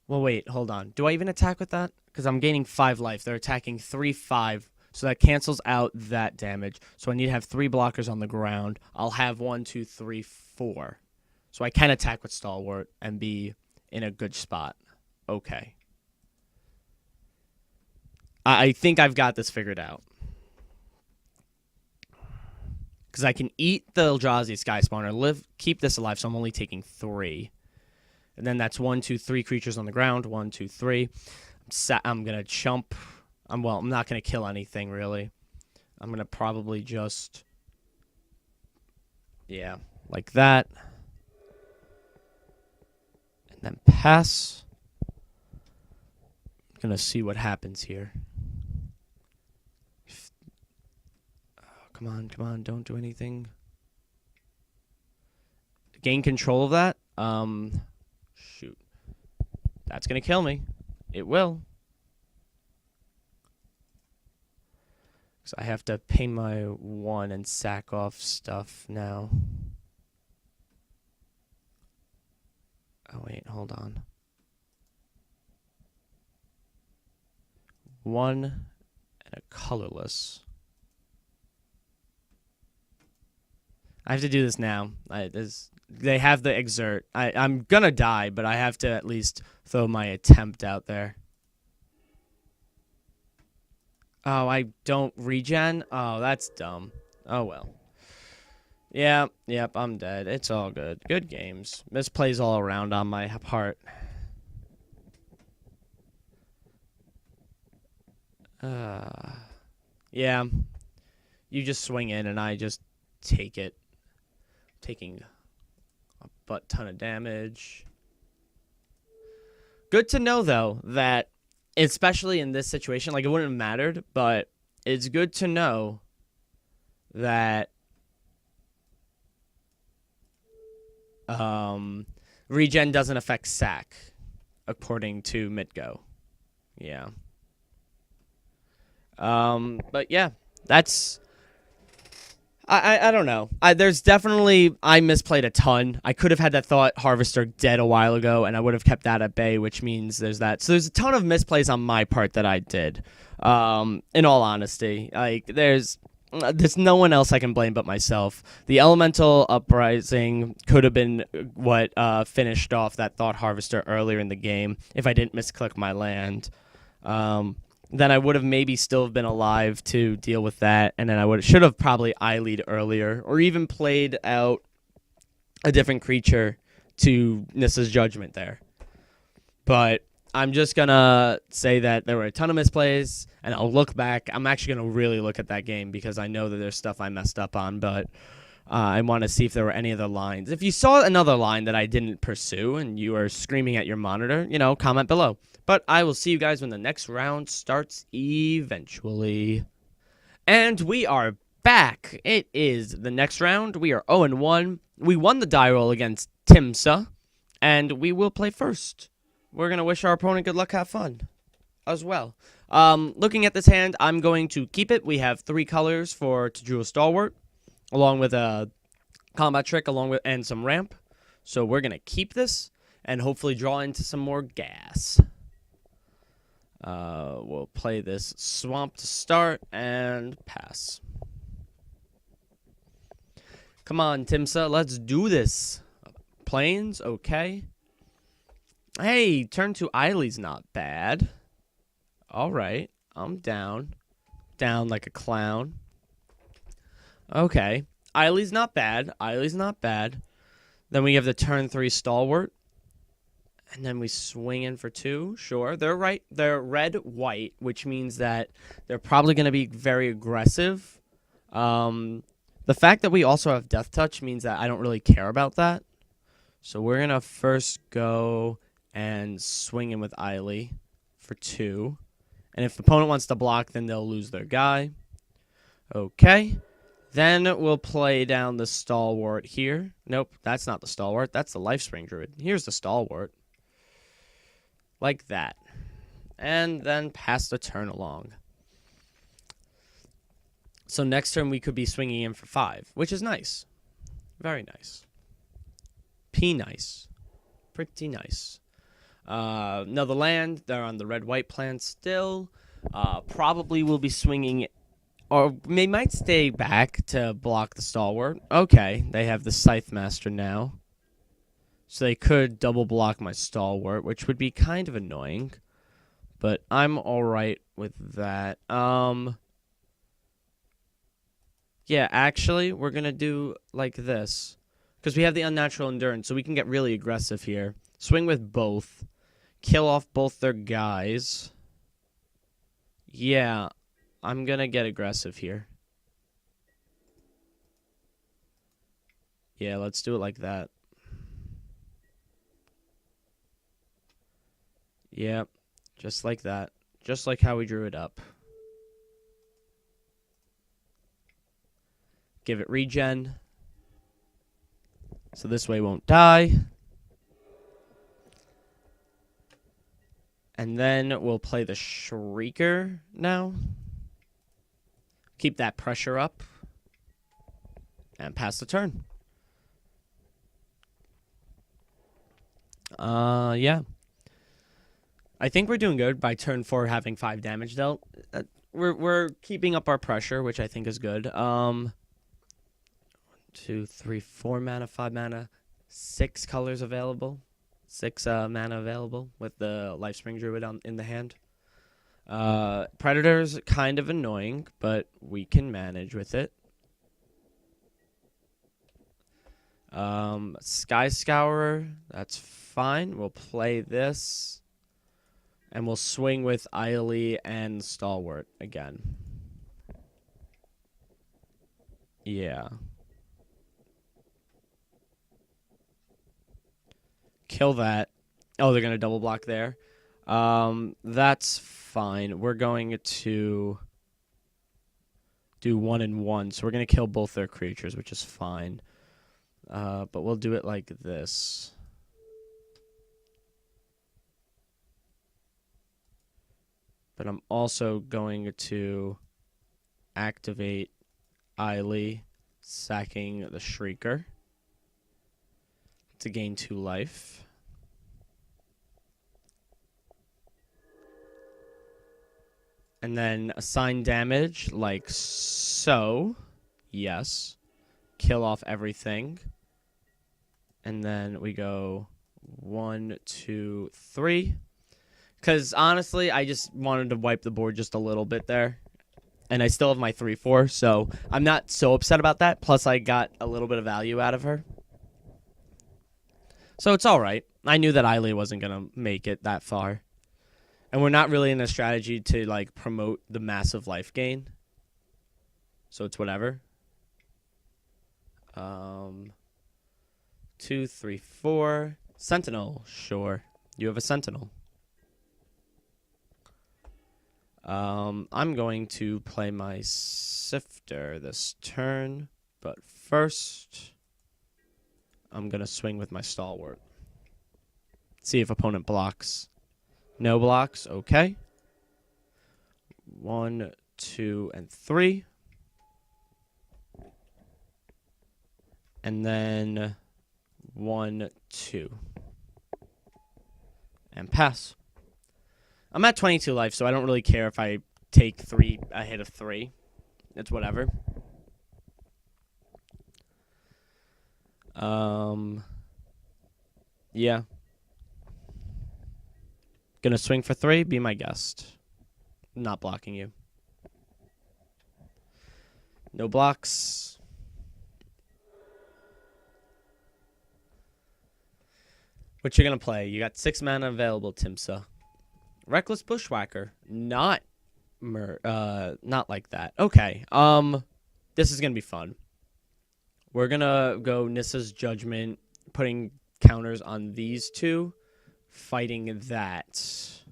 Well, wait, hold on. Do I even attack with that? Because I'm gaining 5 life. They're attacking 3, 5. So that cancels out that damage. So I need to have 3 blockers on the ground. I'll have 1, 2, 3, 4. So I can attack with Stalwart and be in a good spot. Okay. I think I've got this figured out. Because I can eat the Eldrazi Sky Spawner, keep this alive, so I'm only taking 3. And then that's 1, 2, 3 creatures on the ground. 1, 2, 3. I'm going to chump. I'm not going to kill anything, really. I'm going to probably just... Yeah, like that. And then pass. I'm going to see what happens here. Come on, don't do anything. Gain control of that? Shoot. That's going to kill me. It will. So I have to pay my 1 and sack off stuff now. Oh, wait, hold on. 1 and a colorless. I have to do this now. They have the exert. I'm going to die, but I have to at least throw my attempt out there. Oh, I don't regen? Oh, that's dumb. Oh, well. Yeah, yep, I'm dead. It's all good. Good games. Misplays all around on my part. Yeah. You just swing in and I just take it. Taking a butt ton of damage. Good to know, though, that especially in this situation, like, it wouldn't have mattered, but it's good to know that regen doesn't affect sack, according to Midgo. Yeah. But yeah, that's... I don't know. There's definitely... I misplayed a ton. I could have had that Thought Harvester dead a while ago, and I would have kept that at bay, which means there's that. So there's a ton of misplays on my part that I did, in all honesty. Like, there's no one else I can blame but myself. The Elemental Uprising could have been what finished off that Thought Harvester earlier in the game if I didn't misclick my land. then I would have maybe still have been alive to deal with that, and then I should have probably eye-lead earlier, or even played out a different creature to Nissa's Judgment there. But I'm just gonna say that there were a ton of misplays, and I'll look back. I'm actually gonna really look at that game because I know that there's stuff I messed up on, but I want to see if there were any other lines. If you saw another line that I didn't pursue and you are screaming at your monitor, comment below. But I will see you guys when the next round starts eventually. And we are back. It is the next round. We are 0-1. We won the die roll against Timsa, and we will play first. We're going to wish our opponent good luck, have fun as well. Looking at this hand, I'm going to keep it. We have 3 colors to draw a Stalwart, along with a combat trick, and some ramp. So we're going to keep this and hopefully draw into some more gas. We'll play this swamp to start and pass. Come on, Timsa, let's do this. Plains, okay. Hey, turn to Eiley's not bad. All right, I'm down. Down like a clown. Okay, Eiley's not bad. Eiley's not bad. Then we have the turn 3 Stalwart. And then we swing in for 2. Sure, they're right. They're red-white, which means that they're probably going to be very aggressive. The fact that we also have Death Touch means that I don't really care about that. So we're going to first go and swing in with Eiley for 2. And if the opponent wants to block, then they'll lose their guy. Okay. Then we'll play down the Stalwart here. Nope, that's not the Stalwart. That's the Lifespring Druid. Here's the Stalwart. Like that. And then pass the turn along. So next turn we could be swinging in for 5, which is nice. Very nice. Nice. Pretty nice. Another land. They're on the red-white plan still. Probably will be swinging, or they might stay back to block the Stalwart. Okay, they have the Scythe Master now. So they could double block my Stalwart, which would be kind of annoying. But I'm alright with that. Yeah, actually, we're going to do like this. Because we have the Unnatural Endurance, so we can get really aggressive here. Swing with both. Kill off both their guys. Yeah, I'm going to get aggressive here. Yeah, let's do it like that. Yep, just like that. Just like how we drew it up. Give it regen. So this way won't die. And then we'll play the Shrieker now. Keep that pressure up. And pass the turn. Yeah. I think we're doing good by turn 4 having 5 damage dealt. We're keeping up our pressure, which I think is good. 1, 2, 3, 4 mana, 5 mana, 6 colors available. 6 mana available with the Lifespring Druid in the hand. Predator's kind of annoying, but we can manage with it. Sky Scourer, that's fine. We'll play this. And we'll swing with Eiley and Stalwart again. Yeah. Kill that. Oh, they're going to double block there. That's fine. We're going to do 1 and 1. So we're going to kill both their creatures, which is fine. But we'll do it like this. But I'm also going to activate Eiley, sacking the Shrieker to gain 2 life. And then assign damage like so. Yes. Kill off everything. And then we go 1, 2, 3. Because, honestly, I just wanted to wipe the board just a little bit there. And I still have my 3-4, so I'm not so upset about that. Plus, I got a little bit of value out of her. So it's all right. I knew that Eiley wasn't going to make it that far. And we're not really in a strategy to, like, promote the massive life gain. So it's whatever. 2, 3, 4. Sentinel. Sure. You have a Sentinel. I'm going to play my Sifter this turn. But first, I'm going to swing with my Stalwart. See if opponent blocks. No blocks. Okay. 1, 2, and 3. And then 1, 2. And pass. I'm at 22 life, so I don't really care if I take a hit of 3. It's whatever. Yeah. Gonna swing for 3, be my guest. Not blocking you. No blocks. What you gonna play? You got 6 mana available, Timsa. Reckless Bushwhacker. Not like that. Okay. This is gonna be fun. We're gonna go Nissa's Judgment, putting counters on these two, fighting that.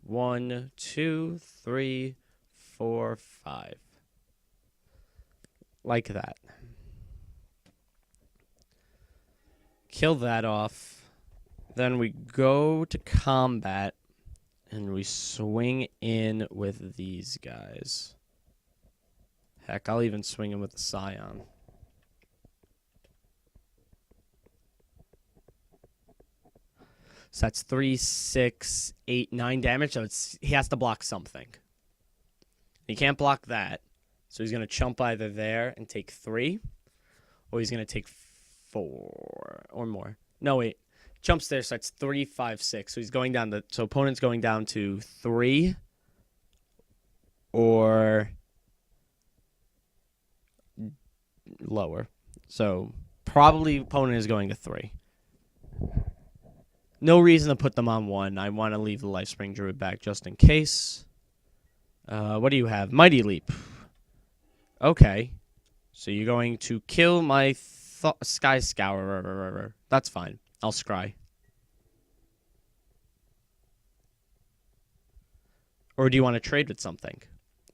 1, 2, 3, 4, 5. Like that. Kill that off. Then we go to combat, and we swing in with these guys. Heck, I'll even swing in with the Scion. So that's 3, 6, 8, 9 damage. So he has to block something. He can't block that. So he's going to chump either there and take 3. Or he's going to take 4 or more. No, wait. Jumps there, so that's 3, 5, 6. So he's going down to... So opponent's going down to 3. Or... lower. So probably opponent is going to 3. No reason to put them on 1. I want to leave the Lifespring Druid back just in case. What do you have? Mighty Leap. Okay. So you're going to kill my Sky Scourer. That's fine. I'll scry. Or do you want to trade with something?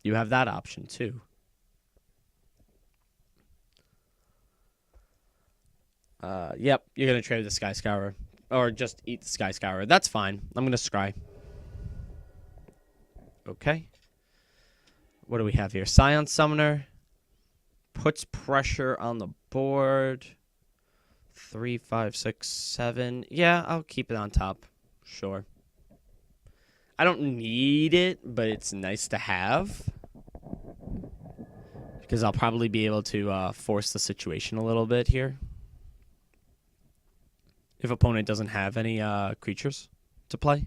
You have that option too. Yep, you're going to trade with the Sky Scourer. Or just eat the Sky Scourer. That's fine. I'm going to scry. Okay. What do we have here? Scion Summoner. Puts pressure on the board. 3, 5, 6, 7. Yeah, I'll keep it on top. Sure. I don't need it, but it's nice to have. Because I'll probably be able to force the situation a little bit here. If opponent doesn't have any creatures to play.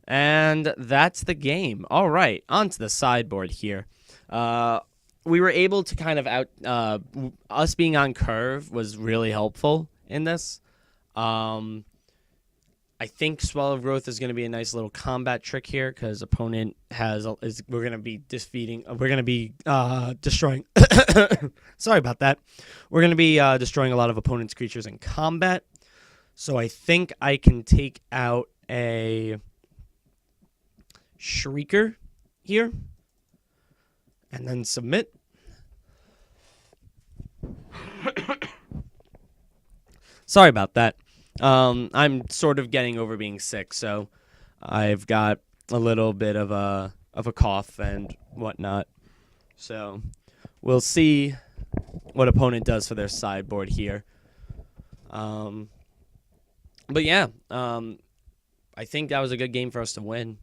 And that's the game. All right, on to the sideboard here. We were able to kind of us being on curve was really helpful in this. I think Swell of Growth is going to be a nice little combat trick here because opponent we're going to be destroying. Sorry about that. We're going to be destroying a lot of opponent's creatures in combat. So I think I can take out a Shrieker here and then submit. Sorry about that. I'm sort of getting over being sick, so I've got a little bit of a cough and whatnot. So we'll see what opponent does for their sideboard here. But yeah, I think that was a good game for us to win.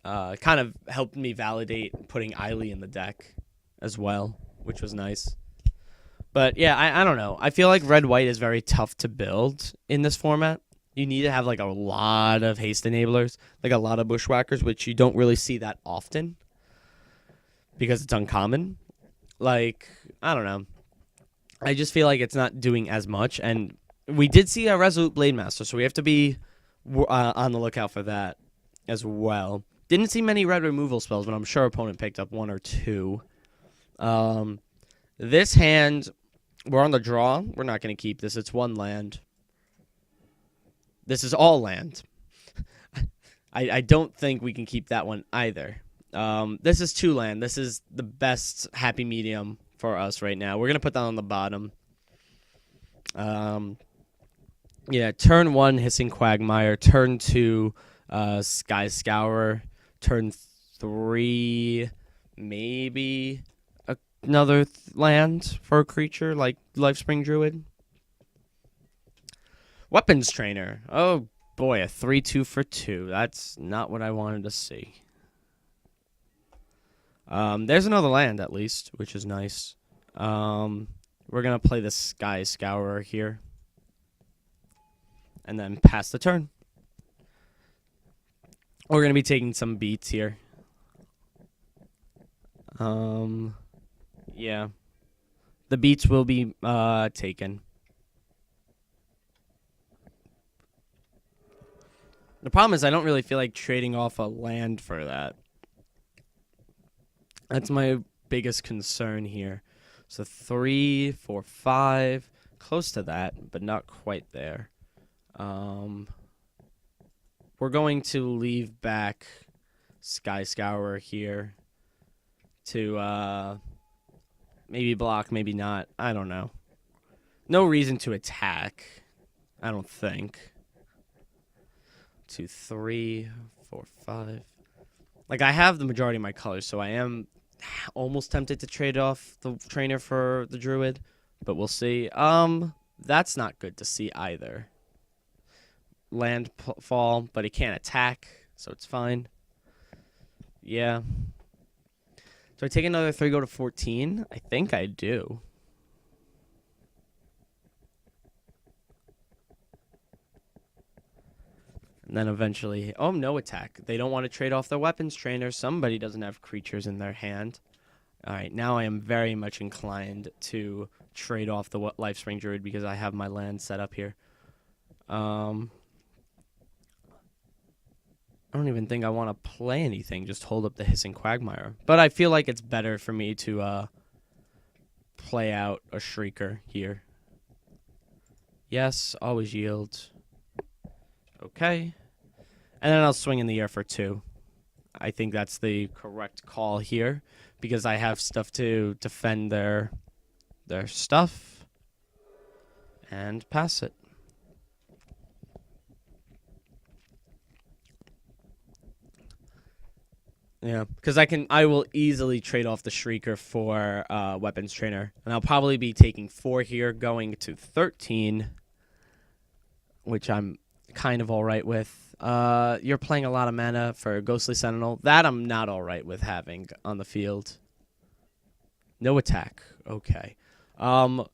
Kind of helped me validate putting Eiley in the deck as well, which was nice. But yeah, I don't know. I feel like red-white is very tough to build in this format. You need to have like a lot of haste enablers, like a lot of bushwhackers, which you don't really see that often because it's uncommon. Like, I don't know. I just feel like it's not doing as much. And we did see a Resolute Blade Master, so we have to be on the lookout for that as well. Didn't see many red removal spells, but I'm sure opponent picked up one or two. This hand, we're on the draw. We're not going to keep this. It's one land. This is all land. I don't think we can keep that one either. This is two land. This is the best happy medium for us right now. We're going to put that on the bottom. Yeah, turn 1, Hissing Quagmire. Turn 2, Sky Scourer. Turn 3, maybe another land for a creature like Lifespring Druid. Weapons Trainer. Oh, boy, a 3-2 for 2. That's not what I wanted to see. There's another land, at least, which is nice. We're going to play the Sky Scourer here. And then pass the turn. We're going to be taking some beats here. Yeah. The beats will be taken. The problem is I don't really feel like trading off a land for that. That's my biggest concern here. So 3, 4, 5. Close to that, but not quite there. We're going to leave back Sky Scourer here to maybe block, maybe not. I don't know. No reason to attack, I don't think. 2, 3, 4, 5. Like, I have the majority of my colors, so I am almost tempted to trade off the trainer for the druid, but we'll see. That's not good to see either. Land fall, but he can't attack, so it's fine. Yeah. Do I take another 3, go to 14? I think I do. And then eventually, oh, no attack. They don't want to trade off their weapons trainer. Somebody doesn't have creatures in their hand. All right, now I am very much inclined to trade off the Lifespring Druid because I have my land set up here. I don't even think I want to play anything. Just hold up the Hissing Quagmire. But I feel like it's better for me to play out a Shrieker here. Yes, always yield. Okay. And then I'll swing in the air for 2. I think that's the correct call here because I have stuff to defend their stuff and pass it. Yeah, because I will easily trade off the Shrieker for Weapons Trainer. And I'll probably be taking 4 here, going to 13, which I'm kind of all right with. You're playing a lot of mana for Ghostly Sentinel. That I'm not all right with having on the field. No attack. Okay.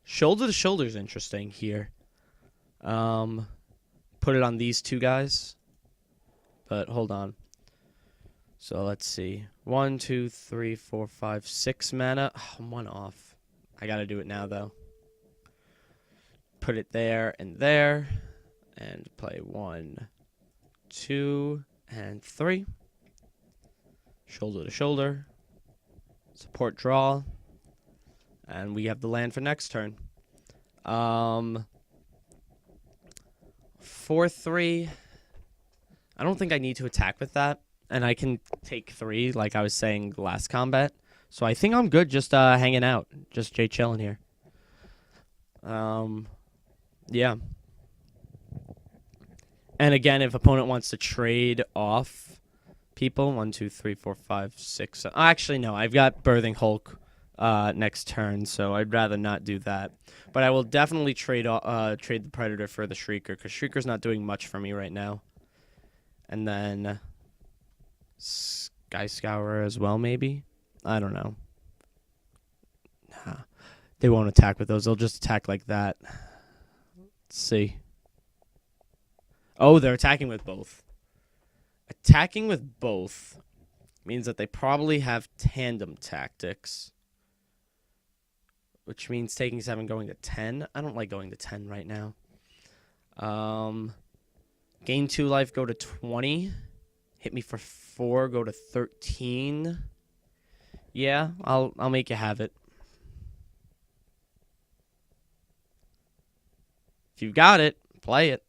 Shoulder to shoulder is interesting here. Put it on these 2 guys. But hold on. So let's see. 1, 2, 3, 4, 5, 6 mana. Oh, I'm 1 off. I gotta do it now though. Put it there and there. And play 1, 2, and 3. Shoulder to shoulder. Support draw. And we have the land for next turn. 4-3. I don't think I need to attack with that. And I can take 3, like I was saying last combat. So I think I'm good just hanging out. Just chilling here. Yeah. And again, if opponent wants to trade off people, 1, 2, 3, 4, 5, 6. Actually, no, I've got Birthing Hulk next turn, so I'd rather not do that. But I will definitely trade the Predator for the Shrieker, because Shrieker's not doing much for me right now. And then Sky Scourer as well, maybe? I don't know. Nah, they won't attack with those. They'll just attack like that. Let's see. Oh, they're attacking with both. Attacking with both means that they probably have tandem tactics. Which means taking 7, going to 10. I don't like going to 10 right now. Gain 2 life, go to 20. Hit me for 4, go to 13. Yeah, I'll make you have it. If you've got it, play it.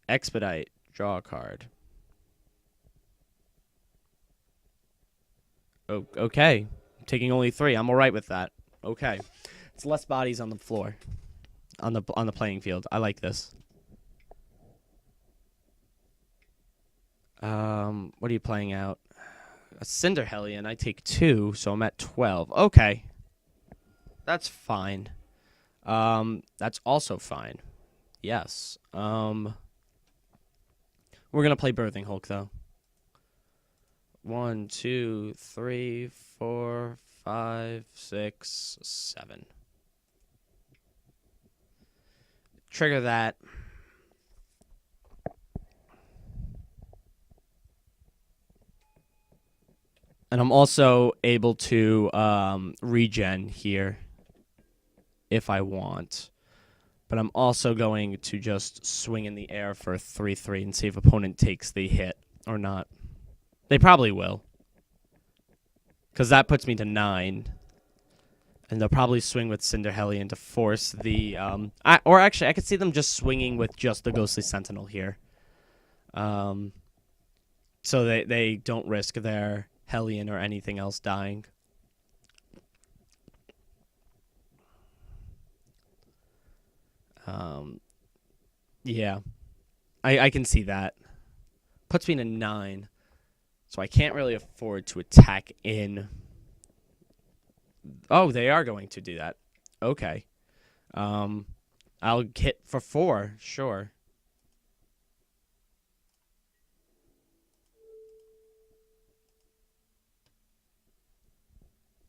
Expedite, draw a card. Oh, okay. Taking only 3. I'm all right with that. Okay. It's less bodies on the floor. On the playing field. I like this. What are you playing out? A Cinder Hellion. I take 2, so I'm at 12. Okay. That's fine. That's also fine. Yes. We're gonna play Birthing Hulk though. 1, 2, 3, 4, 5, 6, 7. Trigger that. And I'm also able to regen here if I want. But I'm also going to just swing in the air for a 3-3 and see if opponent takes the hit or not. They probably will. Because that puts me to 9. And they'll probably swing with Cinder Hellion to force the... or actually, I could see them just swinging with just the Ghostly Sentinel here. So they don't risk their Hellion or anything else dying. Yeah. I can see that. Puts me to 9. So I can't really afford to attack in. Oh, they are going to do that. Okay. I'll hit for 4, sure.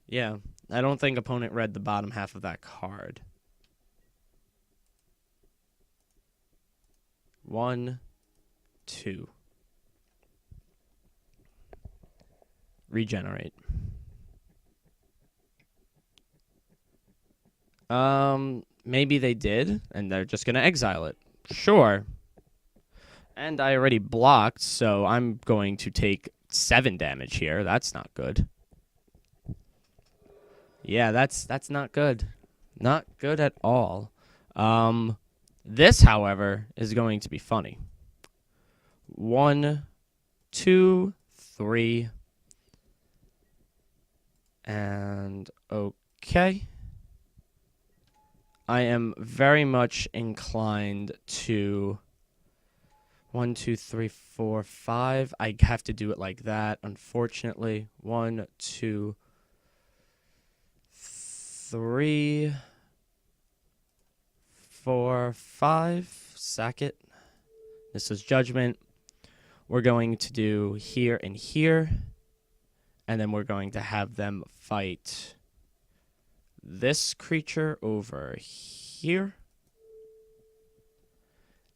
Yeah, I don't think opponent read the bottom half of that card. 1, 2. Regenerate. Maybe they did, and they're just gonna exile it. Sure. And I already blocked, so I'm going to take 7 damage here. That's not good. Yeah, that's not good. Not good at all. This, however, is going to be funny. 1, 2, 3. And okay. I am very much inclined to 1, 2, 3, 4, 5. I have to do it like that, unfortunately. 1, 2, 3, 4, 5. Sack it. This is Judgment. We're going to do here and here. And then we're going to have them fight this creature over here.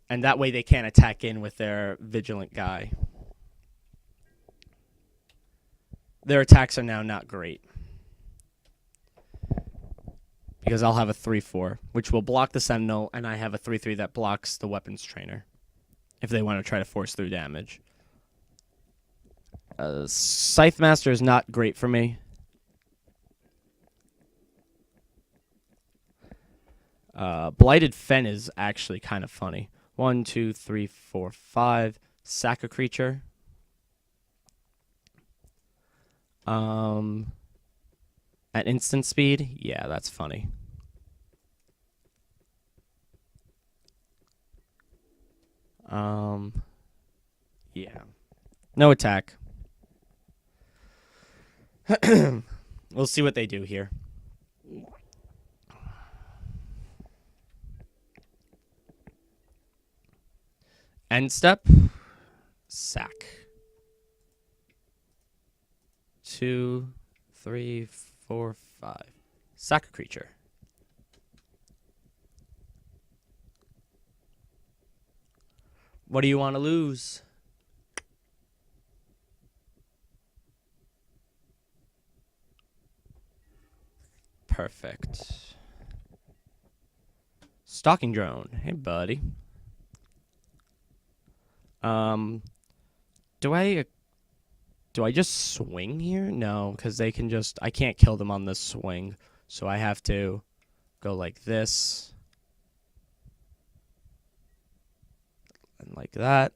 And that way they can't attack in with their vigilant guy. Their attacks are now not great. Because I'll have a 3-4, which will block the Sentinel, and I have a 3-3 that blocks the Weapons Trainer. If they want to try to force through damage. Scythe Master is not great for me. Blighted Fen is actually kind of funny. 1, 2, 3, 4, 5. Sack a creature. At instant speed? Yeah, that's funny. Yeah. No attack. We'll see what they do here. End step. Sack. 2, 3, 4, 5. Sack a creature. What do you want to lose? Perfect. Stalking drone. Hey, buddy. Do I just swing here? No, because they can just... I can't kill them on this swing. So I have to go like this. And like that.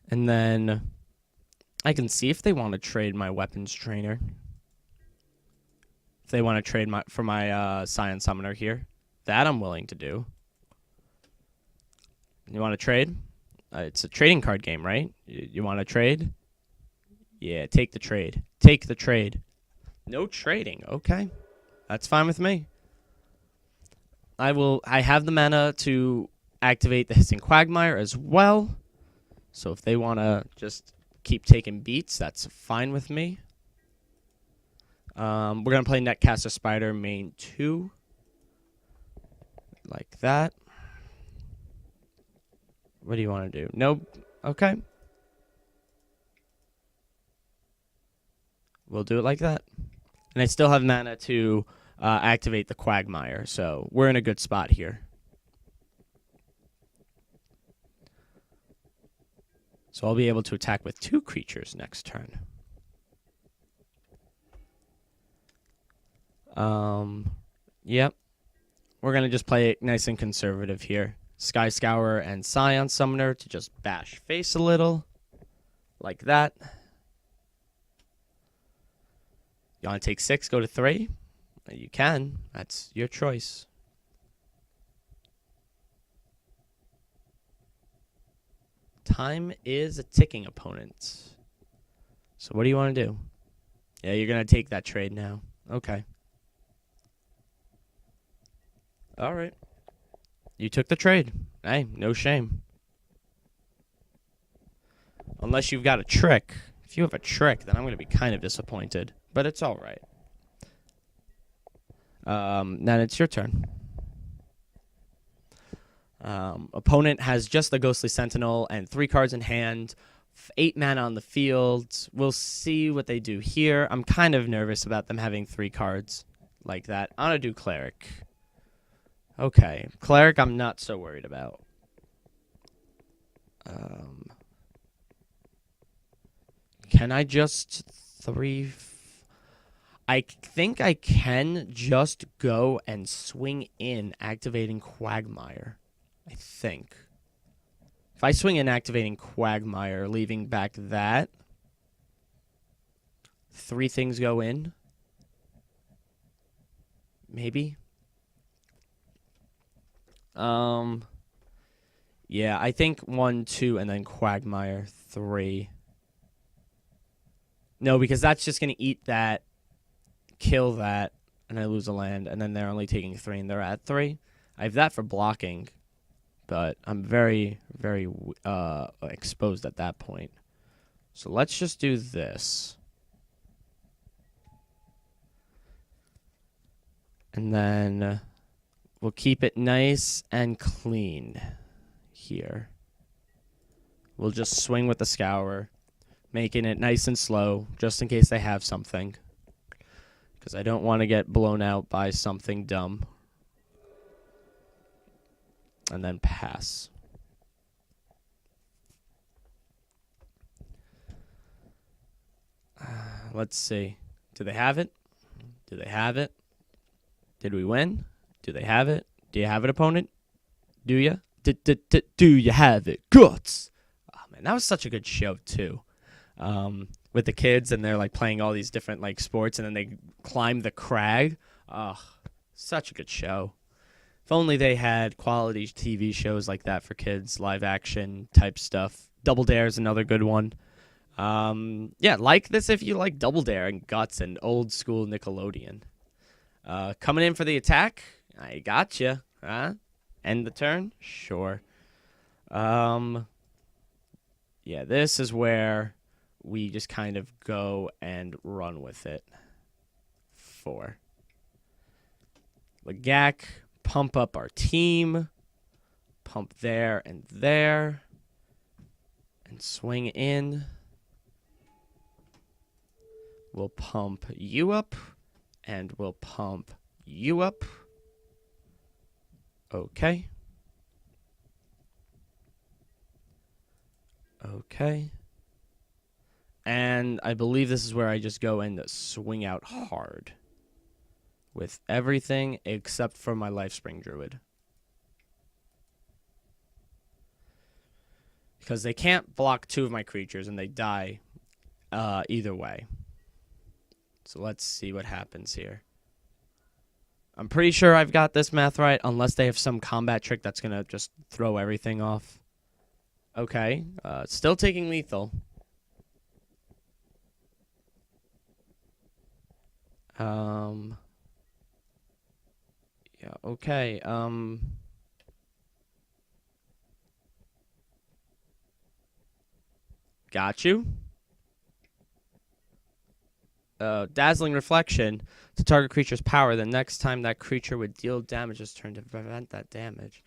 And then I can see if they want to trade my weapons trainer. If they want to trade for my Scion Summoner here. That I'm willing to do. You want to trade? It's a trading card game, right? You want to trade? Yeah, take the trade. Take the trade. No trading. Okay. That's fine with me. I have the mana to activate the Hissing Quagmire as well. So if they want to just keep taking beats, that's fine with me. We're going to play Netcaster Spider main 2. Like that. What do you want to do? Nope. Okay. We'll do it like that. And I still have mana to activate the Quagmire, so we're in a good spot here. So I'll be able to attack with 2 creatures next turn. Yep. We're going to just play it nice and conservative here. Sky Scourer and Scion Summoner to just bash face a little. Like that. You want to take 6, go to 3? You can. That's your choice. Time is a ticking, opponent. So what do you want to do? Yeah, you're going to take that trade now. Okay. All right. You took the trade. Hey, no shame. Unless you've got a trick. If you have a trick, then I'm going to be kind of disappointed. But it's all right. Then it's your turn. Opponent has just the Ghostly Sentinel and 3 cards in hand. 8 mana on the field. We'll see what they do here. I'm kind of nervous about them having 3 cards like that. I'm going to do Cleric. Okay. Cleric I'm not so worried about. Can I just 3... I think I can just go and swing in activating Quagmire. I think. If I swing in activating Quagmire, leaving back that, 3 things go in. Maybe. Yeah, I think 1, 2, and then Quagmire 3. No, because that's just going to eat that, kill that, and I lose a land, and then they're only taking 3, and they're at 3. I have that for blocking, but I'm very, very exposed at that point. So let's just do this. And then we'll keep it nice and clean here. We'll just swing with the Scourer, making it nice and slow, just in case they have something. Because I don't want to get blown out by something dumb. And then pass. Let's see. Do they have it? Do they have it? Did we win? Do they have it? Do you have it, opponent? Do you? Do you have it? Guts! Oh, man, that was such a good show, too. With the kids, and they're, like, playing all these different, like, sports, and then they climb the crag. Oh, such a good show. If only they had quality TV shows like that for kids, live action type stuff. Double Dare is another good one. Yeah, like this if you like Double Dare and Guts and old school Nickelodeon. Coming in for the attack. I gotcha. Huh? End the turn? Sure. Yeah, this is where we just kind of go and run with it. 4. Lagak. Pump up our team. pump there and there. And swing in. We'll pump you up. And we'll pump you up. Okay. Okay. And I believe this is where I just go and swing out hard. With everything except for my Lifespring Druid. Because they can't block 2 of my creatures and they die either way. So let's see what happens here. I'm pretty sure I've got this math right, unless they have some combat trick that's going to just throw everything off. Okay, still taking lethal. Yeah, okay, got you. Dazzling Reflection to target creature's power. The next time that creature would deal damage is turned to prevent that damage.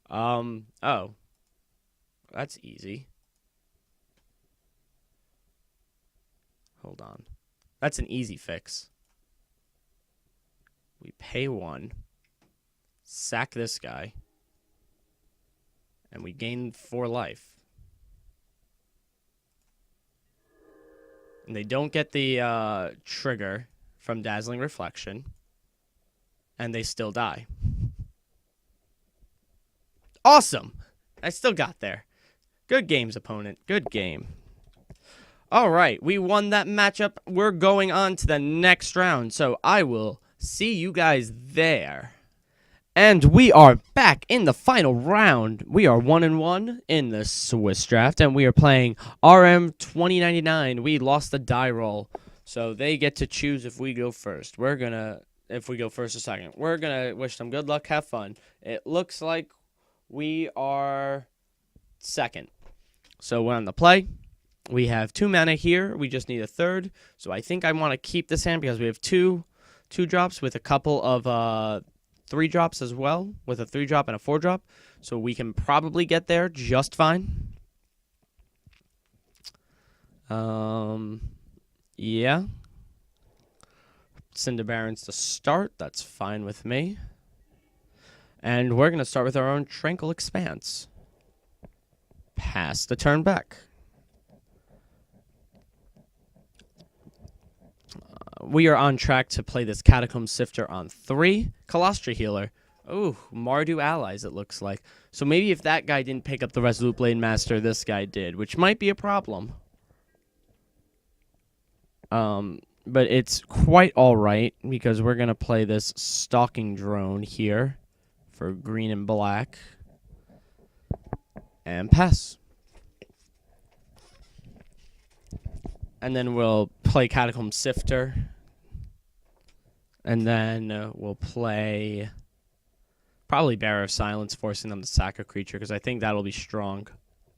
Oh. That's easy. Hold on. That's an easy fix. We pay 1. Sack this guy. And we gain 4 life. And they don't get the trigger from Dazzling Reflection. And they still die. Awesome! I still got there. Good games, opponent. Good game. All right, we won that matchup. We're going on to the next round, so I will see you guys there. And we are back in the final round. We are 1-1 in the Swiss draft, and we are playing RM 2099. We lost the die roll, so they get to choose if we go first. If we go first or second. We're gonna wish them good luck, have fun. It looks like we are second. So we're on the play. We have 2 mana here. We just need a third. So I think I want to keep this hand because we have two drops with a couple of 3 drops as well, with a 3 drop and a 4 drop. So we can probably get there just fine. Yeah. Cinder Barons to start. That's fine with me. And we're going to start with our own Tranquil Expanse. Pass the turn back. We are on track to play this Catacomb Sifter on 3. Colostra Healer. Oh, Mardu allies, it looks like. So maybe if that guy didn't pick up the Resolute Blade Master, this guy did, which might be a problem. But it's quite alright, because we're going to play this Stalking Drone here for green and black. And pass. And then we'll play Catacomb Sifter. And then we'll play probably Bearer of Silence, forcing them to sack a creature, because I think that'll be strong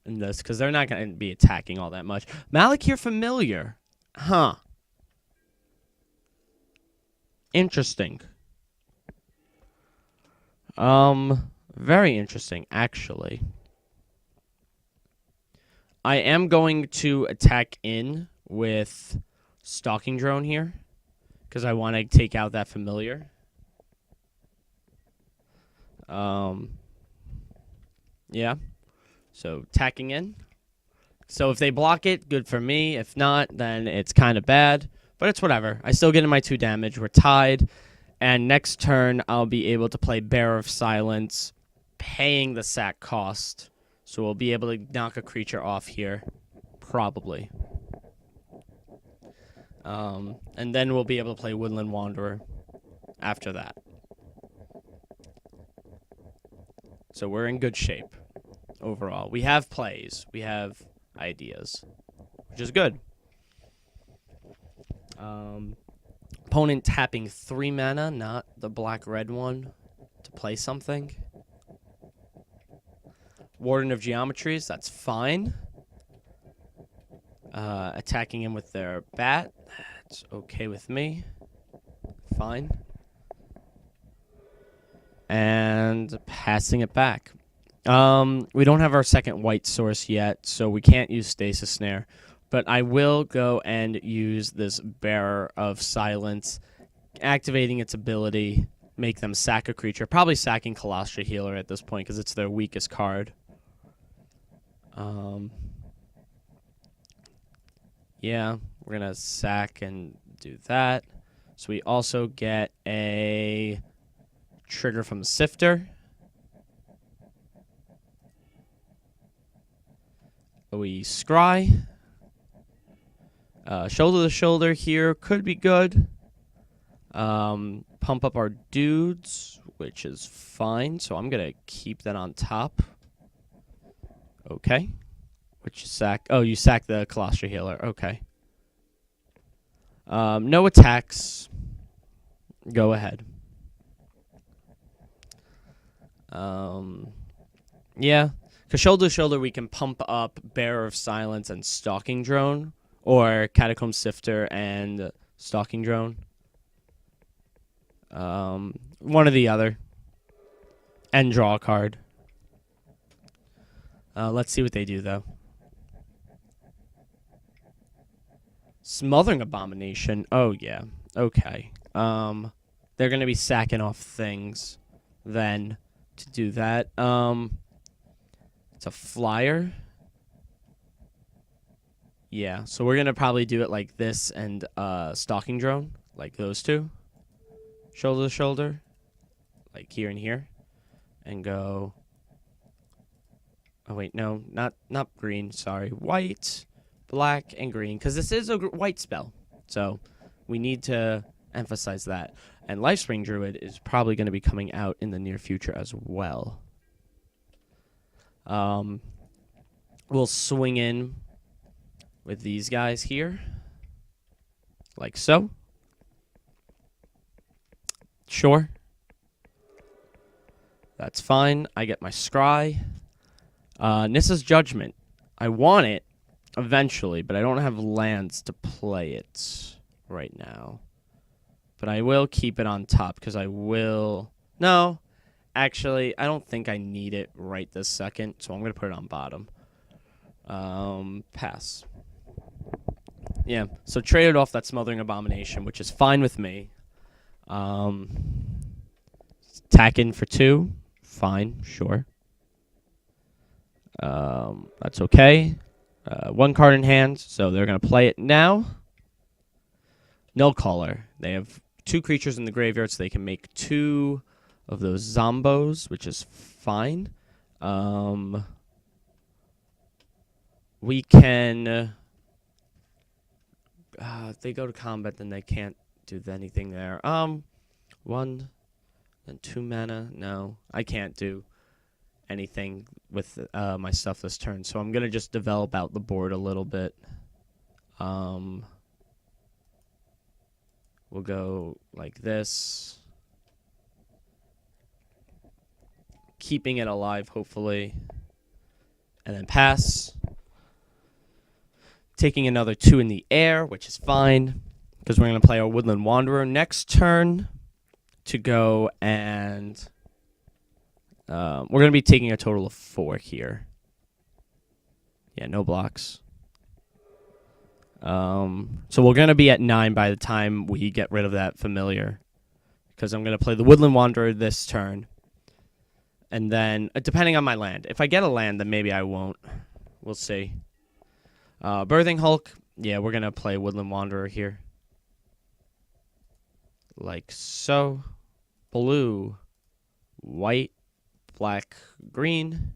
in this, because they're not going to be attacking all that much. Malakir Familiar. Huh. Interesting. Very interesting, actually. I am going to attack in with Stalking Drone here, because I want to take out that Familiar. Yeah. So, attacking in. So, if they block it, good for me. If not, then it's kind of bad. But it's whatever. I still get in my 2 damage. We're tied. And next turn, I'll be able to play Bearer of Silence, paying the sack cost. So we'll be able to knock a creature off here. Probably. And then we'll be able to play Woodland Wanderer after that. So we're in good shape overall. We have plays. We have ideas, which is good. Opponent tapping 3 mana, not the black-red one, to play something. Warden of Geometries, that's fine. Attacking him with their bat, that's okay with me. Fine. And passing it back. We don't have our second white source yet, so we can't use Stasis Snare. But I will go and use this Bearer of Silence, activating its ability, make them sack a creature. Probably sacking Colostra Healer at this point because it's their weakest card. Yeah, we're going to sack and do that. So we also get a trigger from the Sifter. We scry. Shoulder to shoulder here could be good. Pump up our dudes, which is fine. So I'm going to keep that on top. Okay. Which you sack? Oh, you sack the Colostra Healer. Okay. No attacks. Go ahead. Yeah. Because shoulder to shoulder, we can pump up Bearer of Silence and Stalking Drone. Or Catacomb Sifter and Stalking Drone. One or the other. And draw a card. Let's see what they do, though. Smothering Abomination. Oh, yeah. Okay. They're going to be sacking off things then to do that. It's a flyer. Yeah, so we're going to probably do it like this and Stalking Drone, like those two. Shoulder to shoulder, like here and here. And go... Oh, wait, no, not green, sorry. White, black, and green, because this is a white spell. So we need to emphasize that. And Lifespring Druid is probably going to be coming out in the near future as well. We'll swing in with these guys here, like so. Sure. That's fine. I get my scry. Nissa's Judgment. I want it eventually, but I don't have lands to play it right now. But I will keep it on top because I will... No, actually, I don't think I need it right this second, so I'm going to put it on bottom. Pass. Yeah, so traded off that Smothering Abomination, which is fine with me. Tack in for 2. Fine, sure. That's okay. 1 card in hand, so they're going to play it now. Null Caller. They have 2 creatures in the graveyard, so they can make 2 of those Zombos, which is fine. We can... if they go to combat, then they can't do anything there. 1, then 2 mana. No, I can't do anything with my stuff this turn, so I'm going to just develop out the board a little bit. We'll go like this. Keeping it alive, hopefully. And then pass. Taking another 2 in the air, which is fine, because we're going to play our Woodland Wanderer next turn to go and... we're going to be taking a total of 4 here. Yeah, no blocks. So we're going to be at 9 by the time we get rid of that familiar. Because I'm going to play the Woodland Wanderer this turn. And then, depending on my land. If I get a land, then maybe I won't. We'll see. Birthing Hulk. Yeah, we're going to play Woodland Wanderer here. Like so. Blue. White. Black. Green.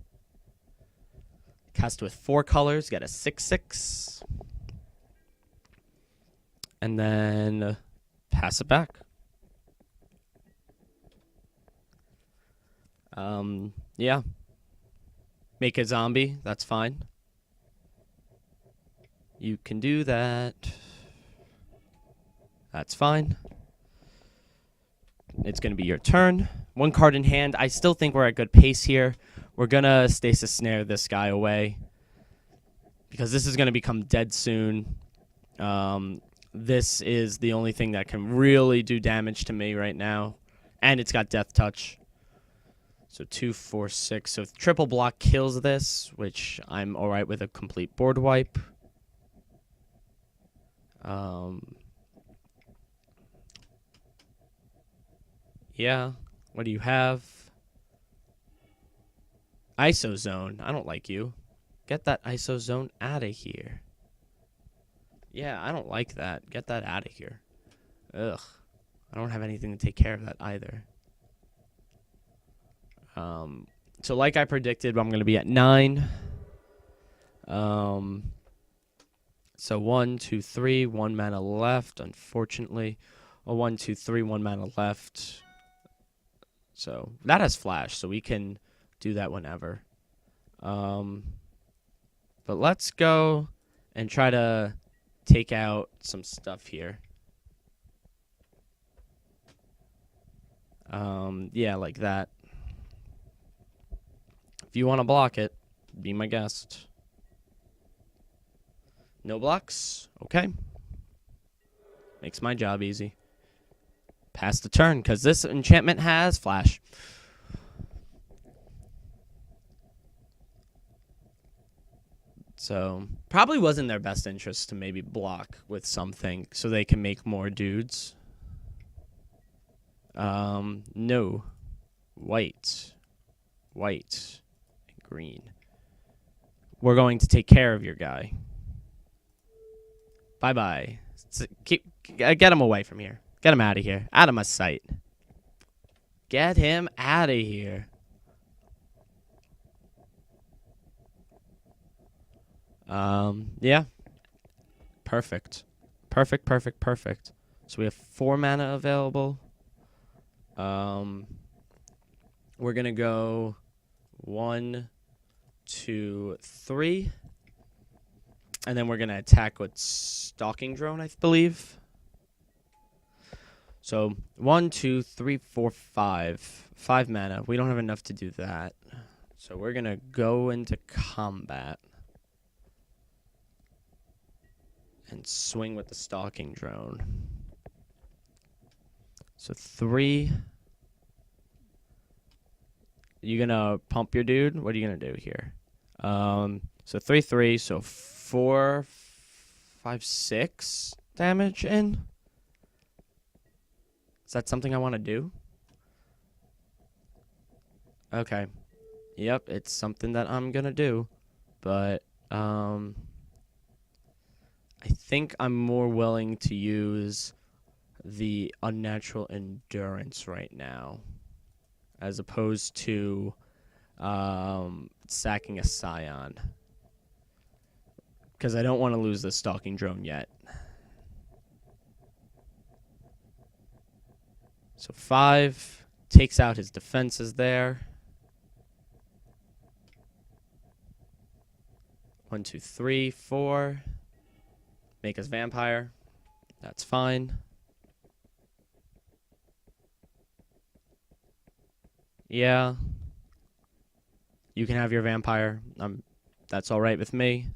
Cast with 4 colors. Get a 6/6. And then pass it back. Yeah. Make a zombie. That's fine. You can do that. That's fine. It's going to be your turn. 1 card in hand. I still think we're at good pace here. We're going to Stasis Snare this guy away. Because this is going to become dead soon. This is the only thing that can really do damage to me right now. And it's got Death Touch. So 2, 4, 6. So triple block kills this, which I'm all right with a complete board wipe. Yeah. What do you have? ISO zone. I don't like you. Get that ISO zone out of here. Yeah, I don't like that. Get that out of here. Ugh. I don't have anything to take care of that either. So like I predicted, I'm going to be at 9. So 1, 2, 3, 1 mana left, unfortunately. 1, 2, 3, 1 mana left. So that has flash, so we can do that whenever. But let's go and try to take out some stuff here. Yeah, like that. If you want to block it, be my guest. No blocks? Okay. Makes my job easy. Pass the turn, because this enchantment has flash. So, probably wasn't their best interest to maybe block with something so they can make more dudes. No. White. White. And green. We're going to take care of your guy. Bye-bye. Get him away from here. Get him out of here. Out of my sight. Get him out of here. Yeah. Perfect. Perfect, perfect, perfect. So we have 4 mana available. We're going to go 1, 2, 3. And then we're going to attack with Stalking Drone, I believe. So 1, 2, 3, 4, 5. 5 mana. We don't have enough to do that. So we're going to go into combat. And swing with the Stalking Drone. So 3. You gonna pump your dude? What are you gonna do here? So 3, 3. So 4, 5, 6 damage in. Is that something I want to do? Okay. Yep, it's something that I'm gonna do, but I think I'm more willing to use the Unnatural Endurance right now, as opposed to sacking a Scion, because I don't want to lose the Stalking Drone yet. So 5 takes out his defenses there. 1, 2, 3, 4. Make us vampire. That's fine. Yeah. You can have your vampire. That's all right with me.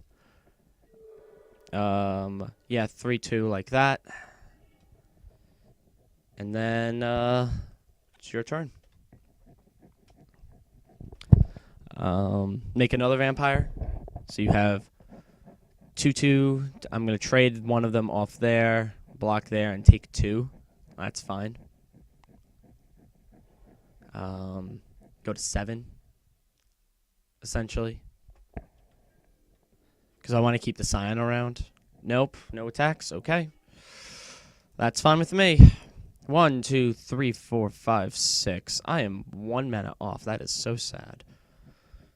Yeah, 3, 2 like that. And then it's your turn. Make another vampire. So you have 2, 2. I'm going to trade one of them off there, block there, and take 2. That's fine. Go to 7, essentially. Because I want to keep the Scion around. Nope, no attacks. Okay. That's fine with me. 1, 2, 3, 4, 5, 6. I am 1 mana off. That is so sad.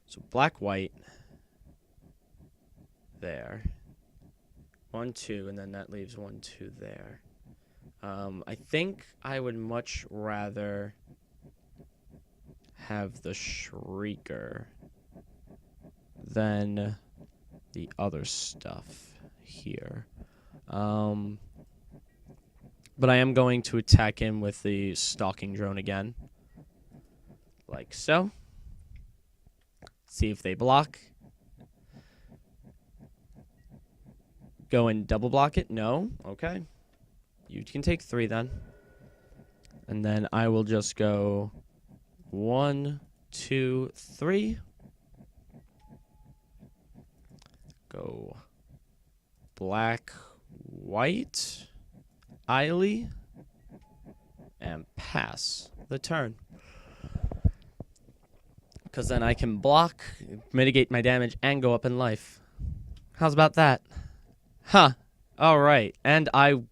So black, white. There. 1, 2, and then that leaves 1, 2 there. I think I would much rather have the Shrieker than the other stuff here. But I am going to attack him with the Stalking Drone again. Like so. See if they block. Go and double block it? No? Okay. You can take 3 then. And then I will just go 1, 2, 3. Go black, white, Eily, and pass the turn. Because then I can block, mitigate my damage, and go up in life. How's about that? Huh. All right. And the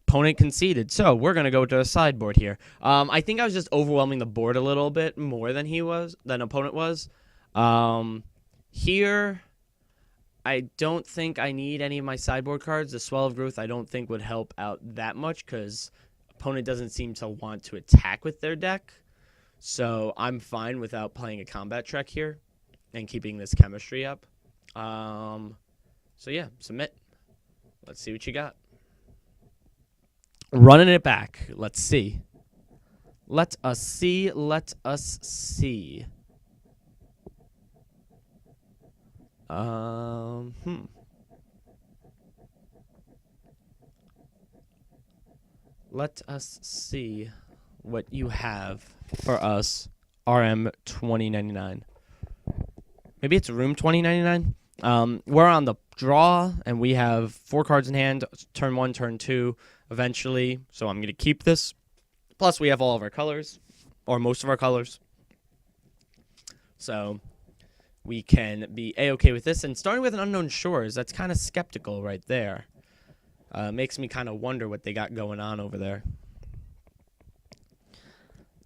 opponent conceded. So we're going to go to the sideboard here. I think I was just overwhelming the board a little bit more than opponent was. Here, I don't think I need any of my sideboard cards. The Swell of Growth I don't think would help out that much because opponent doesn't seem to want to attack with their deck. So I'm fine without playing a combat trek here and keeping this chemistry up. So yeah, submit. Let's see what you got. Running it back. Let's see. Let us see. Let us see. Let us see what you have for us. RM 2099. Maybe it's room 2099. We're on the draw, and we have 4 cards in hand. Turn 1, turn 2, eventually. So I'm going to keep this. Plus, we have all of our colors, or most of our colors. So we can be A-okay with this. And starting with an Unknown Shores, that's kind of skeptical right there. Makes me kind of wonder what they got going on over there.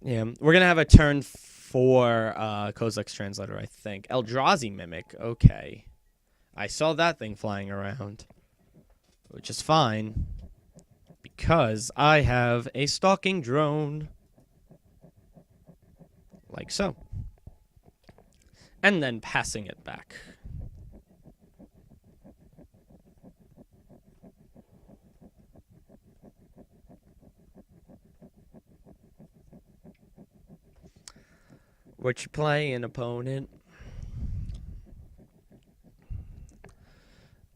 Yeah, we're going to have a turn 4 Kozilek's Translator, I think. Eldrazi Mimic, okay. I saw that thing flying around, which is fine, because I have a Stalking Drone, like so. And then passing it back. What you playing, opponent?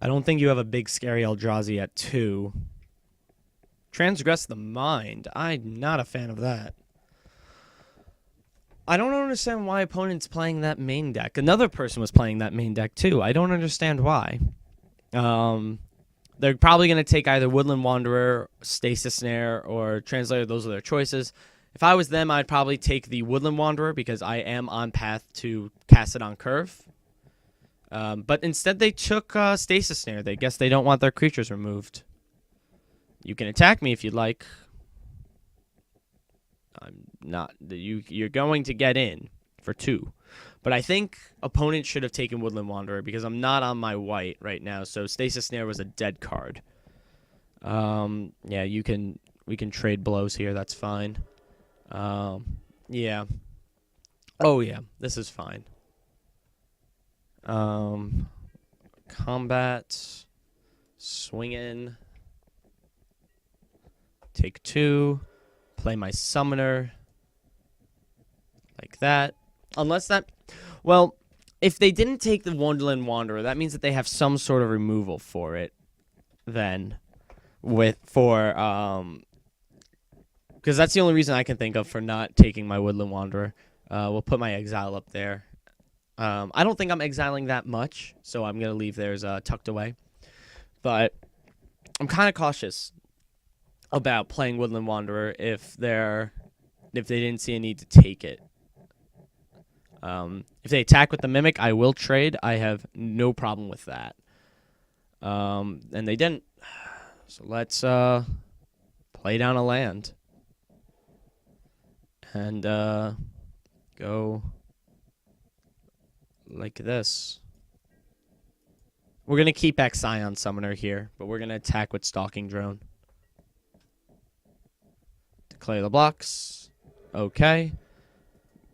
I don't think you have a big scary Eldrazi at 2. Transgress the Mind. I'm not a fan of that. I don't understand why opponent's playing that main deck. Another person was playing that main deck too. I don't understand why. They're probably going to take either Woodland Wanderer, Stasis Snare, or Translator. Those are their choices. If I was them, I'd probably take the Woodland Wanderer because I am on path to cast it on curve. But instead they took Stasis Snare. They guess they don't want their creatures removed. You can attack me if you'd like. I'm not. You're going to get in for 2. But I think opponent should have taken Woodland Wanderer because I'm not on my white right now. So Stasis Snare was a dead card. Yeah, we can trade blows here. That's fine. Yeah. Oh yeah, this is fine. Combat, swing in, take 2, play my summoner, like that. Unless that, well, if they didn't take the Wonderland Wanderer, that means that they have some sort of removal for it. Then, because that's the only reason I can think of for not taking my Woodland Wanderer. We'll put my exile up there. I don't think I'm exiling that much, so I'm going to leave theirs tucked away. But I'm kind of cautious about playing Woodland Wanderer if they didn't see a need to take it. If they attack with the Mimic, I will trade. I have no problem with that. And they didn't. So let's play down a land. And go like this. We're going to keep back Scion Summoner here, but we're going to attack with Stalking Drone. Declare the blocks. Okay.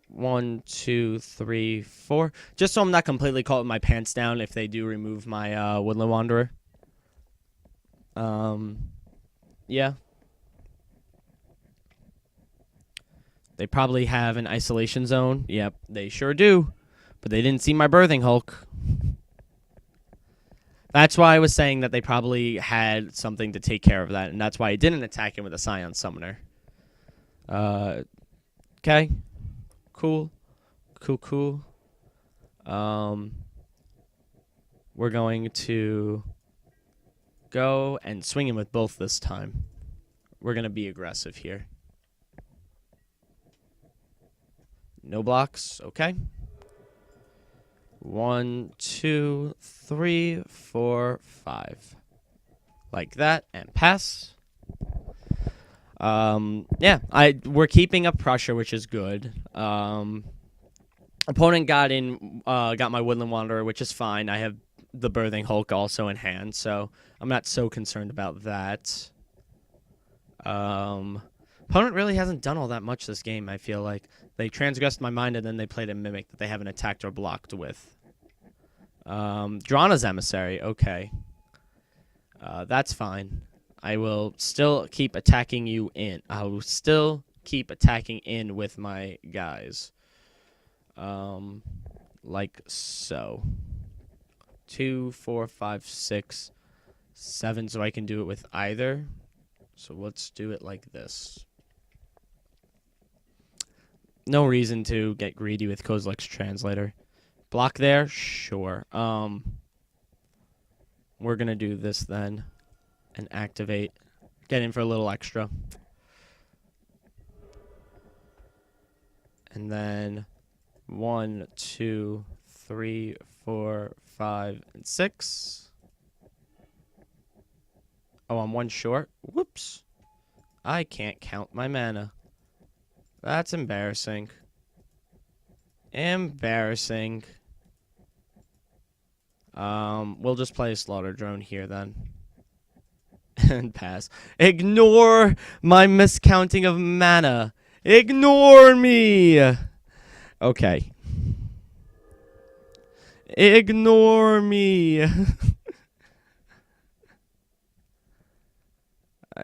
1, 2, 3, 4. Just so I'm not completely caught with my pants down if they do remove my Woodland Wanderer. Yeah. They probably have an isolation zone. Yep, they sure do. But they didn't see my Birthing Hulk. That's why I was saying that they probably had something to take care of that, and that's why I didn't attack him with a Scion Summoner. Okay. Cool. Cool. We're going to go and swing him with both this time. We're going to be aggressive here. No blocks. Okay. 1, 2, 3, 4, 5. Like that. And pass. Yeah, we're keeping up pressure, which is good. Opponent got my Woodland Wanderer, which is fine. I have the Birthing Hulk also in hand, so I'm not so concerned about that. Opponent really hasn't done all that much this game, I feel like. They transgressed my mind, and then they played a Mimic that they haven't attacked or blocked with. Drana's Emissary, okay. That's fine. I will still keep attacking you in. I will still keep attacking in with my guys. Like so. 2, 4, 5, 6, 7, so I can do it with either. So let's do it like this. No reason to get greedy with Kozilek's Translator. Block there? Sure. We're going to do this then. And activate. Get in for a little extra. And then 1, 2, 3, 4, 5, and 6. Oh, I'm 1 short. Whoops. I can't count my mana. That's embarrassing. Embarrassing. We'll just play a Slaughter Drone here then. And pass. Ignore my miscounting of mana. Ignore me. Okay. Ignore me.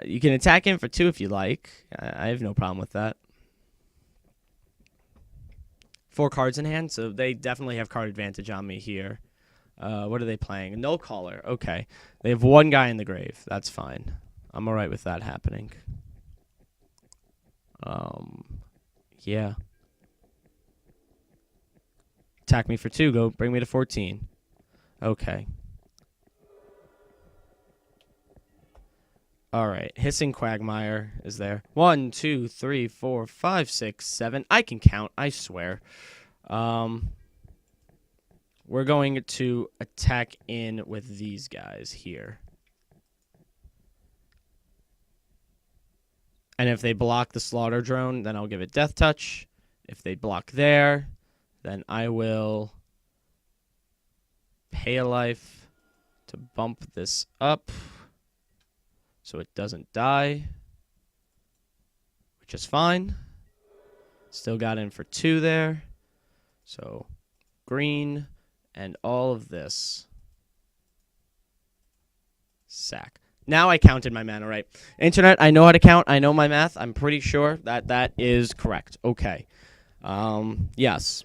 You can attack him for 2 if you like. I have no problem with that. 4 cards in hand, so they definitely have card advantage on me here. What are they playing? No Caller. Okay. They have 1 guy in the grave. That's fine. I'm alright with that happening. Yeah. Attack me for 2. Go bring me to 14. Okay. Alright. Hissing Quagmire is there. 1, 2, 3, 4, 5, 6, 7. I can count, I swear. We're going to attack in with these guys here. And if they block the Slaughter Drone, then I'll give it Death Touch. If they block there, then I will pay a life to bump this up so it doesn't die, which is fine. Still got in for 2 there. So green and all of this. Sack. Now I counted my mana right. Internet, I know how to count. I know my math. I'm pretty sure that that is correct. Okay. Yes.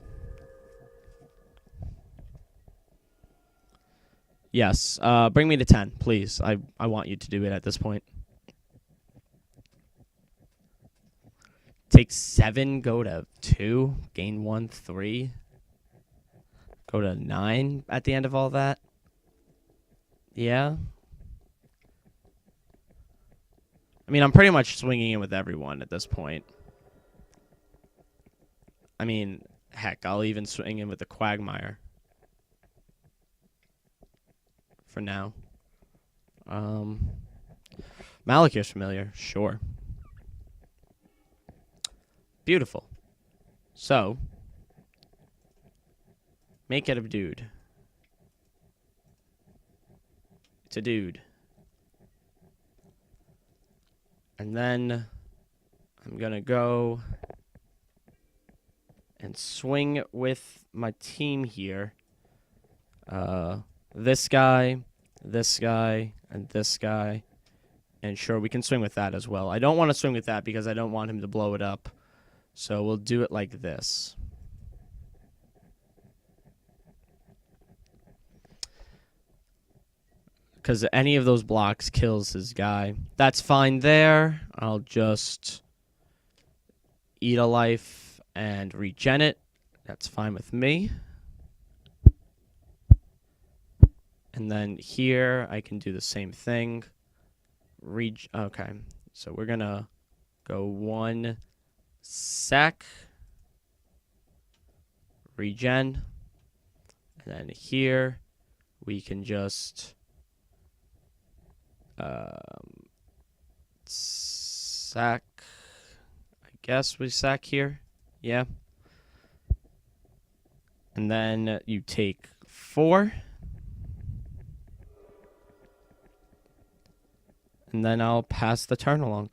Yes. Bring me to 10, please. I want you to do it at this point. Take 7, go to 2, gain 1, 3. Go to 9 at the end of all that. Yeah. I mean, I'm pretty much swinging in with everyone at this point. I mean, heck, I'll even swing in with the Quagmire. For now. Malakir's familiar, sure. Beautiful. So, make it a dude. It's a dude. And then I'm going to go and swing with my team here. This guy, and this guy. And sure, we can swing with that as well. I don't want to swing with that because I don't want him to blow it up. So we'll do it like this. Because any of those blocks kills his guy. That's fine there. I'll just eat a life and regen it. That's fine with me. And then here, I can do the same thing. Okay, so we're going to go 1 sec, regen, and then here, we can just sack. I guess we sack here. Yeah. And then you take 4. And then I'll pass the turn along.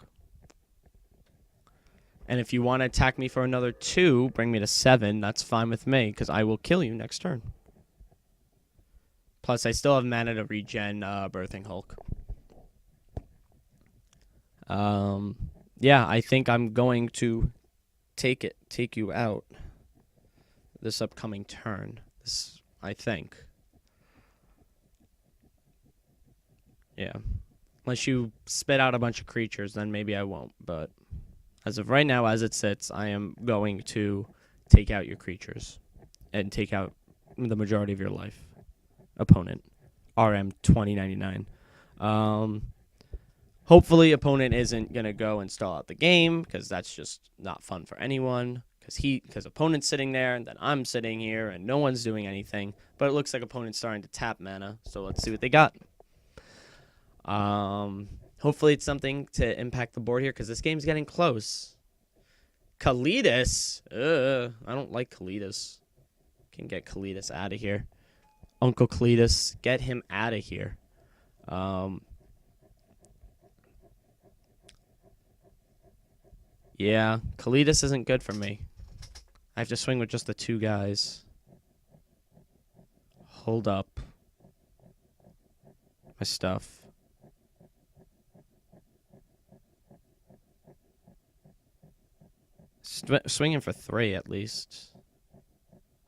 And if you want to attack me for another 2, bring me to 7, that's fine with me, because I will kill you next turn. Plus, I still have mana to regen Birthing Hulk. Yeah, I think I'm going to take you out this upcoming turn. I think. Yeah. Unless you spit out a bunch of creatures, then maybe I won't. But as of right now, as it sits, I am going to take out your creatures and take out the majority of your life. Opponent. RM 2099. Hopefully, opponent isn't going to go and stall out the game, because that's just not fun for anyone. Because opponent's sitting there, and then I'm sitting here, and no one's doing anything. But it looks like opponent's starting to tap mana, so let's see what they got. Hopefully it's something to impact the board here, because this game's getting close. Kalidas? I don't like Kalidas. Can get Kalidas out of here. Uncle Kalidas, get him out of here. Yeah, Kalidas isn't good for me. I have to swing with just the 2 guys. Hold up. My stuff. Swinging for 3 at least.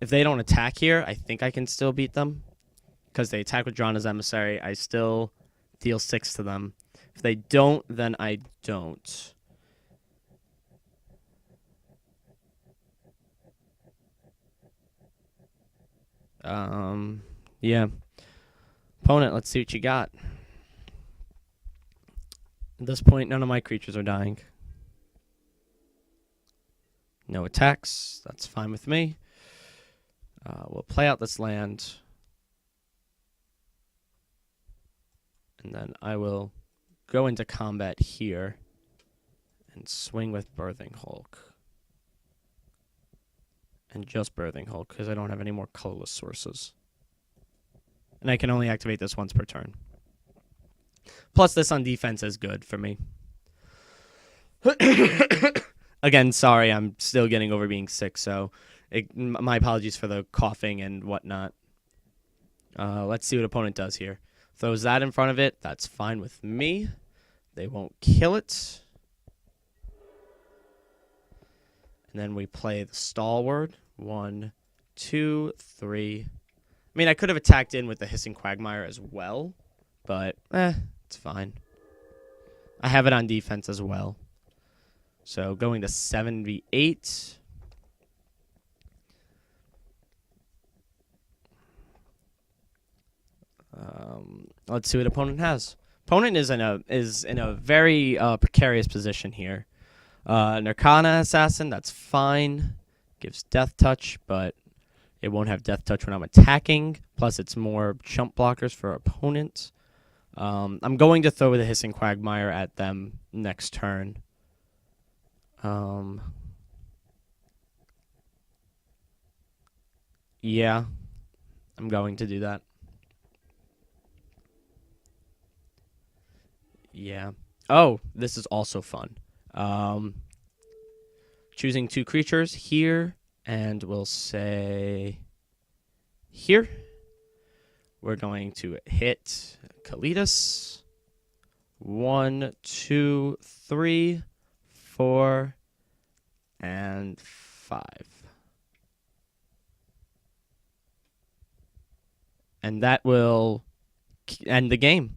If they don't attack here, I think I can still beat them. Because they attack with Drana's Emissary, I still deal 6 to them. If they don't, then I don't. Yeah. Opponent, let's see what you got. At this point, none of my creatures are dying. No attacks. That's fine with me. We'll play out this land. And then I will go into combat here and swing with Birthing Hulk. And just Birthing Hulk, because I don't have any more colorless sources. And I can only activate this once per turn. Plus, this on defense is good for me. Again, sorry, I'm still getting over being sick, so my apologies for the coughing and whatnot. Let's see what opponent does here. Throws that in front of it. That's fine with me. They won't kill it. And then we play the stalwart. 1, 2, 3. I mean, I could have attacked in with the Hissing Quagmire as well, but it's fine. I have it on defense as well. So going to 78. Let's see what opponent has. Opponent is in a very precarious position here. Nirkana Assassin, that's fine. Gives Death Touch, but it won't have Death Touch when I'm attacking. Plus, it's more chump blockers for opponent. I'm going to throw the Hissing Quagmire at them next turn. Yeah, I'm going to do that. Yeah. Oh, this is also fun. Choosing 2 creatures here, and we'll say here. We're going to hit Kalidas. 1, 2, 3, 4, and 5. And that will end the game.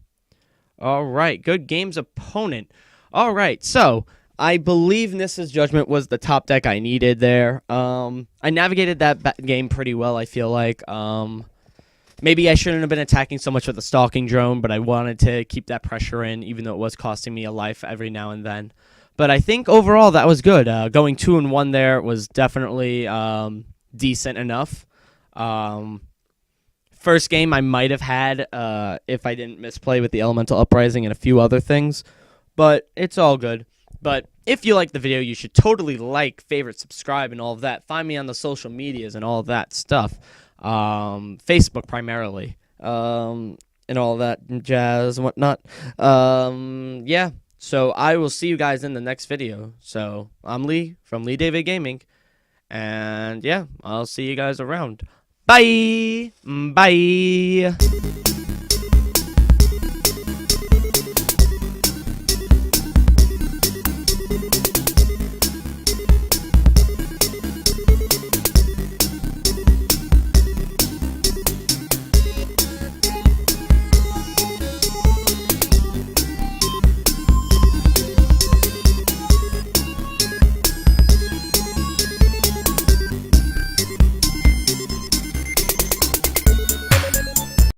All right, good games, opponent. All right, so I believe Nissa's Judgment was the top deck I needed there. I navigated that game pretty well, I feel like. Maybe I shouldn't have been attacking so much with the Stalking Drone, but I wanted to keep that pressure in, even though it was costing me a life every now and then. But I think overall that was good. Going 2-1 there was definitely decent enough. First game I might have had if I didn't misplay with the Elemental Uprising and a few other things. But it's all good. But if you like the video, you should totally like, favorite, subscribe, and all of that. Find me on the social medias and all of that stuff. Facebook primarily. And all that jazz and whatnot. Yeah. So I will see you guys in the next video. So I'm Lee from Lee David Gaming. And yeah, I'll see you guys around. Bye. Bye.